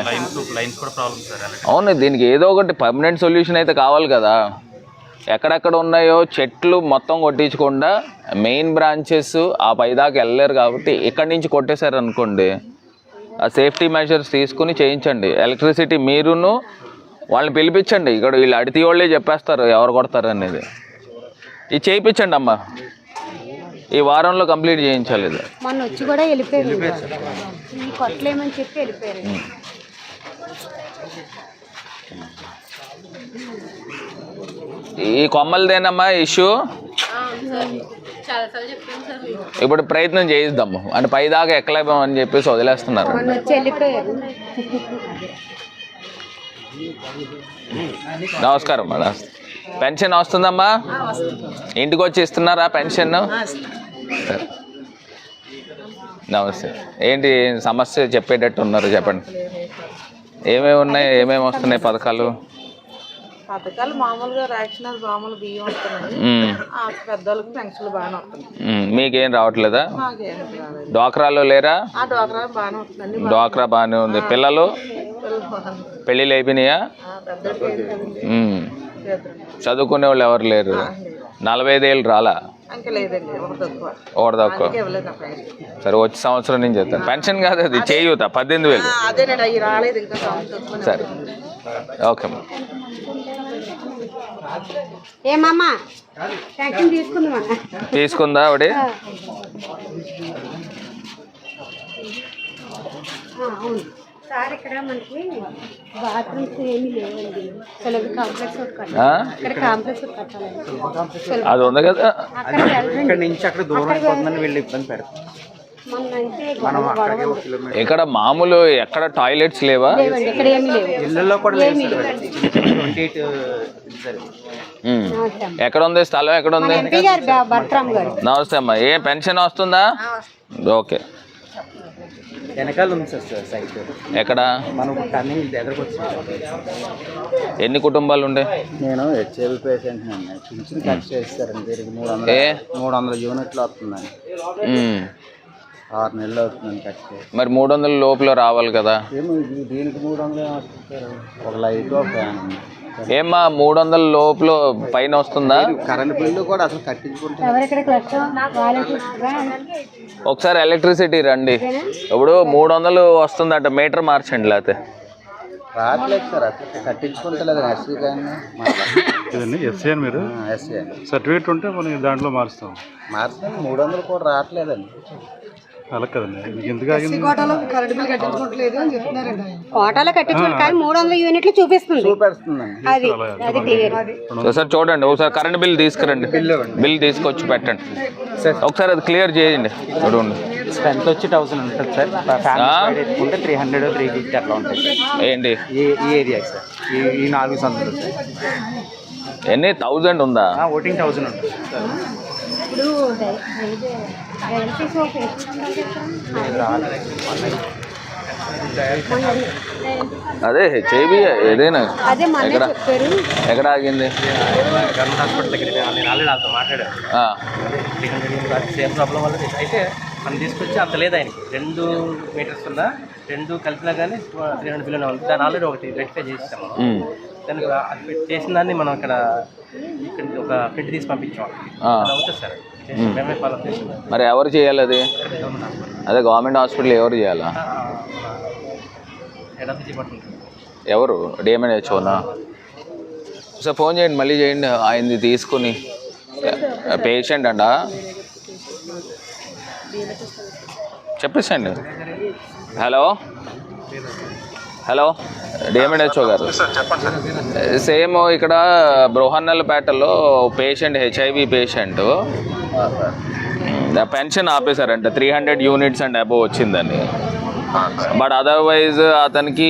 అవును, దీనికి ఏదో ఒకటి పర్మనెంట్ సొల్యూషన్ అయితే కావాలి కదా. ఎక్కడెక్కడ ఉన్నాయో చెట్లు మొత్తం కొట్టించకుండా మెయిన్ బ్రాంచెస్ ఆ పైదాకా వెళ్ళలేరు కాబట్టి ఇక్కడి నుంచి కొట్టేశారు అనుకోండి, ఆ సేఫ్టీ మెజర్స్ తీసుకుని చేయించండి. ఎలక్ట్రిసిటీ మీరును వాళ్ళని పిలిపించండి. ఇక్కడ వీళ్ళు అడితి వాళ్ళే చెప్పేస్తారు ఎవరు కొడతారు అనేది. ఇది చేయించండి అమ్మా, ఈ వారంలో కంప్లీట్ చేయించాలి. ఇది మొన్న వచ్చి కూడా వెళ్ళిపోయారు, కొట్టలేమని చెప్పి వెళ్ళిపోయారు. ఈ కొమ్మలదేనమ్మా ఇష్యూ. ఇప్పుడు ప్రయత్నం చేయిద్దాము, అంటే పైదాకా ఎక్కలేమని చెప్పేసి వదిలేస్తున్నారు. నమస్కారం మేడం. పెన్షన్ వస్తుందమ్మా? ఇంటికి వచ్చి ఇస్తున్నారా పెన్షన్? నమస్తే. ఏంటి సమస్య చెప్పేటట్టు ఉన్నారు, చెప్పండి. ఏమేమి ఉన్నాయి, ఏమేమి వస్తున్నాయి పథకాలు? పథకాలు మామూలుగా రేషన్ మామూలు బియ్యం వస్తున్నాయి, పెద్దోళ్ళకి పెన్షన్లు బాగానే వస్తున్నాయి. మీకేం రావట్లేదా? డ్వాక్రాలో లేరా? డ్వాక్రా బాగానే వస్తుంది. డ్వాక్రా బాగానే ఉంది. పిల్లలు పెళ్ళిళ్ళు అయిపోయినాయా? చదువుకునే వాళ్ళు ఎవరు లేరు? 45 ఏళ్ళు రాలా? ఒకటి తక్కువ. సరే, వచ్చే సంవత్సరం నుంచి చెప్తాను. పెన్షన్ కాదు అది, చేయూత 18,000. సరే, ఓకే అమ్మా. ఏమమ్మా తీసుకుందా ఆవిడ? సార్ ఇక్కడ మనకి బాత్రూమ్స్ ఏమీ లేవండి, తెలుగు కాంప్లెక్స్ ఒకటి కట్టాలి. ఇక్కడ కాంప్లెక్స్ ఒకటి కట్టాలి. అది ఉంది కదా, ఇక్కడ నుంచి అక్కడ దూరం అయిపోతుందని వీళ్ళు ఇబ్బంది పెడతారు. ఇక్కడ మామూలు ఎక్కడ టాయిలెట్స్ లేవా? ఇళ్ళల్లో కూడా లేదు. 28 ఎక్కడ ఉంది స్థలం? ఎక్కడ ఉంది? నమస్తే అమ్మా. ఏ పెన్షన్ వస్తుందా? ఓకే. వెనకాల ఉంది సార్ సైట్. ఎక్కడ? మనం టర్నింగ్ దగ్గరకు వచ్చి. ఎన్ని కుటుంబాలు ఉండే? నేను హెచ్ఐవి పేషెంట్ అండి. పింఛన్ కట్ చేస్తారండి. దీనికి 300 యూనిట్లు వస్తుందండి. 6 నెలలు అవుతుందండి కట్ చేసి. మరి 300 లోపల రావాలి కదా. ఏమో దీనికి 300 వస్తారు. ఒక లైట్ ఒక ఫ్యాన్. ఏమ్మా 300 లోపల పైన వస్తుందా? కరెంట్ బిల్లు కూడా అసలు కట్టించుకుంటే ఒకసారి ఎలక్ట్రిసిటీ రండి. ఇప్పుడు 300 వస్తుందట, మీటర్ మార్చండి. లేకపోతే రావట్లేదు సార్, అసలు కట్టించుకుంటలేదు. ఎస్సీ కానీ ఎస్సీ అని మీరు ఎస్సీ సర్టిఫికేట్ ఉంటే మనం దాంట్లో మారుస్తాం. 300 కూడా రావట్లేదండి. అలా కదండి, ఎందుకు కోటాలో కరెంట్ బిల్ కట్టించుకోవట్లేదు అని చెప్తున్నారండి. కోటాలో కట్టించుకోండి కానీ 300 యూనిట్లు చూపిస్తుందండి. అది ఒకసారి చూడండి, ఒకసారి కరెంట్ బిల్ తీసుకురండి. బిల్ తీసుకొచ్చి పెట్టండి ఒకసారి, అది క్లియర్ చేయండి. స్ట్రెంత్ వచ్చి 1000 ఉంటుంది సార్. ఫ్యామిలీ ఎత్తుకుంటే 300, 350 అట్లా ఉంటుంది సార్. ఏంటి ఈ ఏరియా సార్, ఈ 4 సందులు సార్. ఎన్ని 1000 ఉందా? ఓటింగ్ 1000 ఉంటుంది సార్. అదే హెచ్ఐవి ఏదైనా ఎక్కడ ఆగింది? గవర్నమెంట్ హాస్పిటల్ దగ్గర నేను ఆల్రెడీ వాళ్ళతో మాట్లాడాను. సేమ్ ప్రాబ్లం వల్ల అయితే మనం తీసుకొచ్చి అంత లేదు ఆయనకి 2 మీటర్స్ ఉన్నా 2 కలిపినా కానీ 300 బిలియన్ ఉంది. దాన్ని ఆల్రెడీ ఒకటి రెక్టిఫై చేసాము. దానికి అది చేసిన దాన్ని మనం ఇక్కడ ఒక ప్రింట్ తీసి పంపించాం. అవుతుంది సార్, మేమే ఫాలో చేసాం. మరి ఎవరు చేయాలి అది? అదే గవర్నమెంట్ హాస్పిటల్ ఎవరు చేయాలా? హెడ్ ఆఫ్ ది డిపార్ట్మెంట్ ఎవరు? డిఎంఎన్హెచ్ఓనా? సార్ ఫోన్ చేయండి, మళ్ళీ చేయండి. ఆయనది తీసుకుని పేషెంట్ అంట చెప్పేసండి. హలో హలో, డిఎంఎన్హెచ్ఓ గారు. సేమ్ ఇక్కడ బృహన్నలపేటలో పేషెంట్, హెచ్ఐవి పేషెంట్ పెన్షన్ ఆపేశారంట. 300 యూనిట్స్ అండ్ అబోవ్ వచ్చిందని. బట్ అదర్వైజ్ అతనికి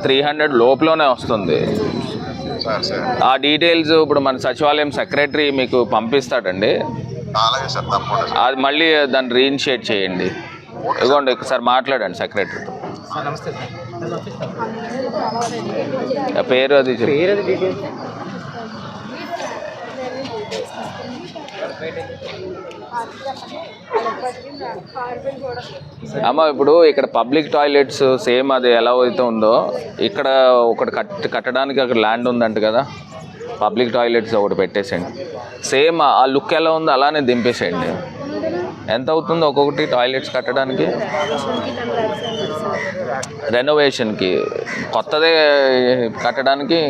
300 లోపలనే వస్తుంది. ఆ డీటెయిల్స్ ఇప్పుడు మన సచివాలయం సెక్రటరీ మీకు పంపిస్తాడండి. అది మళ్ళీ దాన్ని రీఇనిషియేట్ చేయండి. ఇదిగోండి ఒకసారి మాట్లాడండి సెక్రటరీతో. పేరు అది అమ్మ. ఇప్పుడు ఇక్కడ పబ్లిక్ టాయిలెట్స్ సేమ్ అది ఎలా అయితే ఉందో ఇక్కడ ఒకటి కట్టడానికి అక్కడ ల్యాండ్ ఉందంట కదా, పబ్లిక్ టాయిలెట్స్ ఒకటి పెట్టేసేయండి. సేమ్ ఆ లుక్ ఎలా ఉందో అలానే దింపేసేయండి. ఎంత అవుతుందో ఒక్కొక్కటి టాయిలెట్స్ కట్టడానికి? రెనోవేషన్కి, కొత్తదే కట్టడానికి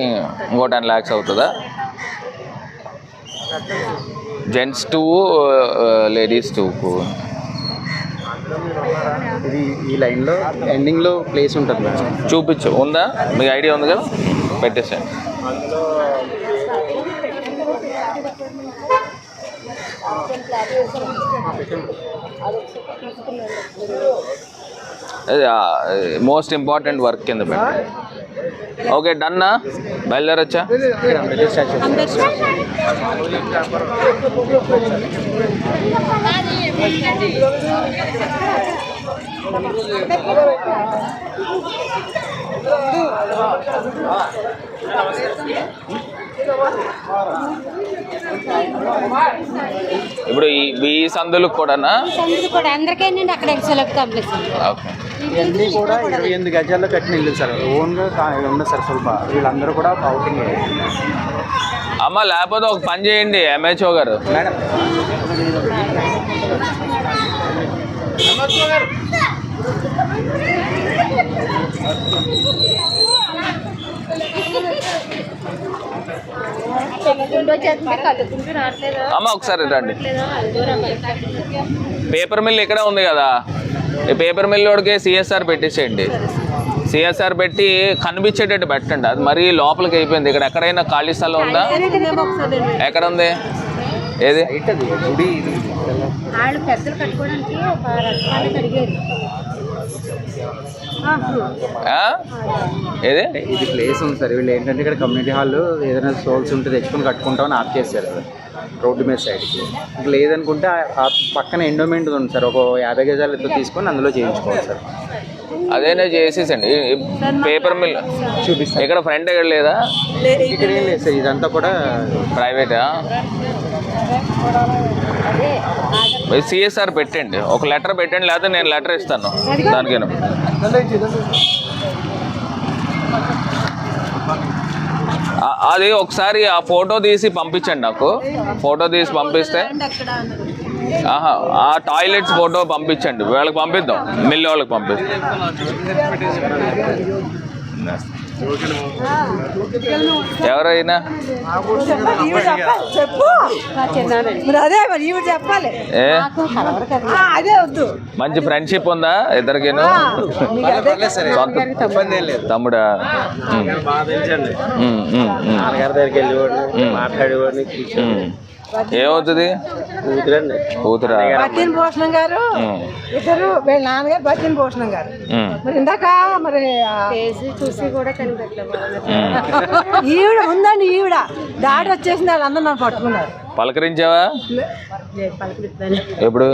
ఇంకో 10 lakhs అవుతుందా? జెంట్స్ 2, లేడీస్ 2కు. ఇది ఈ లైన్లో ఎండింగ్లో ప్లేస్ ఉంటుంది మేడం. చూపించు, ఉందా మీకు ఐడియా ఉంది కదా? పెట్టేసాను. అది మోస్ట్ ఇంపార్టెంట్ వర్క్ కింద పెట్టండి. ఓకే, డన్నా? బయలుదేరొచ్చా? ఇప్పుడు ఈ సందులకు కూడా అందరికీ అక్కడ ఓకే. ఇవన్నీ కూడా 28 గజాల్లో కట్టిన ఇల్లు సార్. ఓన్గా ఉన్న సార్ స్వల్ప. వీళ్ళందరూ కూడా అవుటింగ్. అమ్మ లేకపోతే ఒక పని చేయండి ఎంహెచ్ఓ గారు. మేడం అమ్మ ఒకసారి రండి. పేపర్ మిల్ ఇక్కడ ఉంది కదా, ఈ పేపర్ మిల్ వాడికి సిఎస్ఆర్ పెట్టేసేయండి. సిఎస్ఆర్ పెట్టి కనిపించేటట్టు పెట్టండి. అది మరీ లోపలికి అయిపోయింది. ఇక్కడ ఎక్కడైనా ఖాళీ స్థలం ఉందా? ఎక్కడ ఉంది? ఏది? ఏది? ఇది ప్లేస్ ఉంది సార్. వీళ్ళు ఏంటంటే ఇక్కడ కమ్యూనిటీ హాల్ ఏదైనా సోల్స్ ఉంటే తెచ్చుకొని కట్టుకుంటామని ఆప్ చేశారు రోడ్డు మీద సైడ్కి. ఇంకా లేదనుకుంటే ఆ పక్కన ఎండోమెంట్ ఉంది సార్, ఒక 50 గజాలు ఎంతో తీసుకొని అందులో చేయించుకోవాలి సార్. అదేనా చేసేసండి. పేపర్ మిల్ చూపిస్తాను. ఇక్కడ ఫ్రంట్ ఎక్కడ లేదా? ఇక్కడ ఏం లేదు సార్, ఇదంతా కూడా ప్రైవేటా? సిఎస్ఆర్ పెట్టండి, ఒక లెటర్ పెట్టండి, లేకపోతే నేను లెటర్ ఇస్తాను దానికైనా. అది ఒకసారి ఆ ఫోటో తీసి పంపించండి నాకు. ఫోటో తీసి పంపిస్తే ఆ టాయిలెట్స్ ఫోటో పంపించండి. వీళ్ళకి పంపిద్దాం, మిల్లు వాళ్ళకి పంపిస్తాం. ఎవరైనా మంచి ఫ్రెండ్షిప్ ఉందా ఇద్దరికిను? తమ్ముడా? నాన్నగారి దగ్గరికి వెళ్ళేవాడిని, మాట్లాడేవాడిని. ఏమవుతుంది? కూతురా? బత్తిన భూషణం గారు ఇద్దరు, వీళ్ళ నాన్నగారు బత్తిన భూషణం గారు. మరి ఇందాక మరి చూసి కూడా కనిపెట్టలేదు. ఈవిడ ఉందండి, ఈవిడ దాడి వచ్చేసింది. వాళ్ళందరూ నన్ను పట్టుకున్నారు. పలకరించావా? ఎప్పుడు?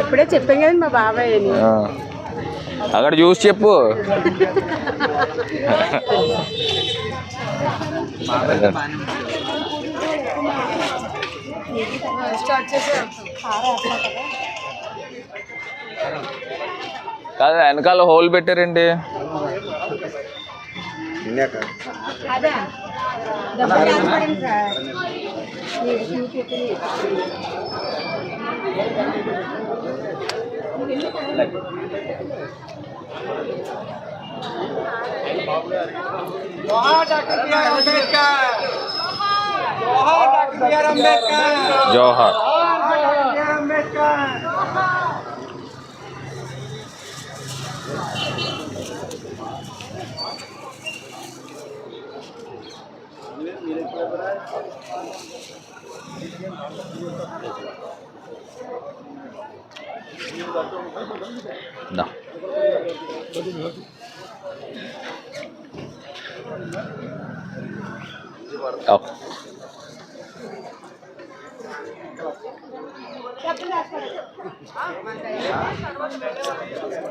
ఇప్పుడే చెప్పాం కదండి మా బాబాయ్ అని. అక్కడ చూసి చెప్పు. స్టార్ట్ చేసే కాదు వెనకాల హోల్ పెట్టారండి. జోహార్. No. Oh.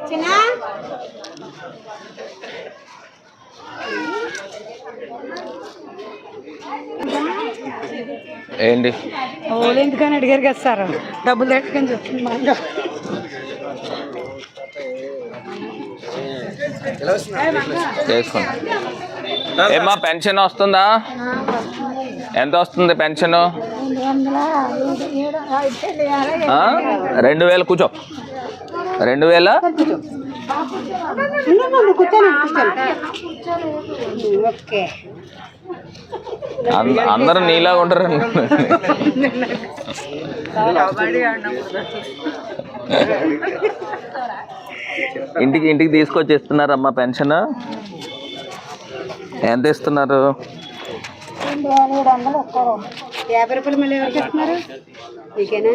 చిన్న ఏంటి వాళ్ళు ఎందుకని అడిగారు కదా సార్, డబ్బులు తెచ్చుకొని చెప్తుంది మా చేసుకోండి. ఏమా పెన్షన్ వస్తుందా? ఎంత వస్తుంది పెన్షన్? 2000. కూర్చో. 2000. ఓకే అందరూ నీలాగా ఉంటారు. ఇంటికి తీసుకొచ్చి ఇస్తున్నారమ్మా పెన్షన్. ఎంత ఇస్తున్నారు? 50 రూపాయలు. మళ్ళీ ఎవరికి ఇస్తున్నారు? నీకేనా?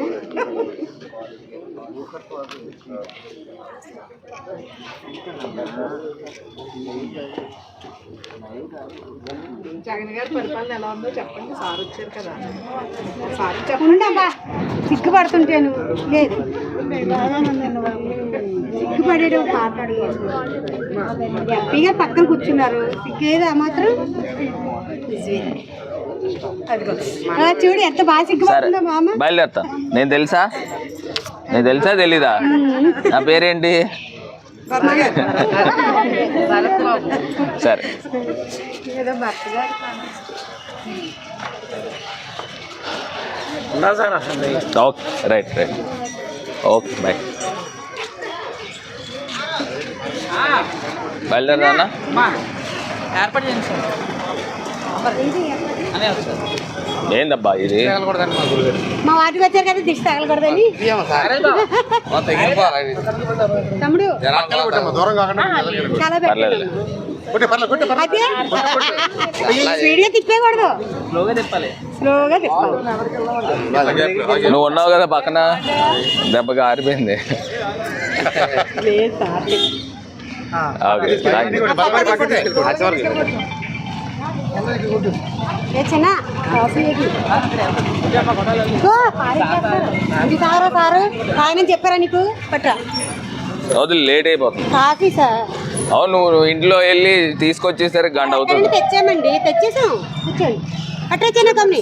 జగన్ గారి పరిపాలన ఎలా ఉందో చెప్పండి. సార్ వచ్చారు కదా, సార్ ఉండమ్మా, సిగ్గుపడుతుంటాను. లేదు సిగ్గుపడేటప్పుడు మాట్లాడు. ఎంపీగా పక్కన కూర్చున్నారు, సిగ్గేదా మాత్రం? చూడు ఎంత బాగా సిగ్గుపడుతుందో మామ. బయలుదేరుతా. నేను తెలుసా తెలీదా? నా పేరేంటి? సరే. ఏదో భర్తగా ఓకే రైట్. Okay bye. బయలుదేరదా? ఏర్పాటు చేయండి సార్. ఏందబ్బా ఇది? మా వాటికి వచ్చారు కదా, దిష్టి తగలకూడదని. తమ్ముడు చాలా పర్లేదు. అదే స్పీడ్గా తిప్పేయకూడదు, స్లోగా తిప్పాలి. స్లోగా తిప్పాలి. నువ్వు ఉన్నావు కదా పక్కన, దెబ్బగా ఆరిపోయింది. చిన్న కాఫీ సారు ఆయన చెప్పారా నీకు? పట్ట రోజులు లేట్ అయిపోతుంది. Coffee sir. అవును, నువ్వు ఇంట్లో వెళ్ళి తీసుకొచ్చేసరికి గంట అవుతుంది. తెచ్చామండి, తెచ్చేసాం. కూర్చోండి. అట్లా చిన్న కమ్మి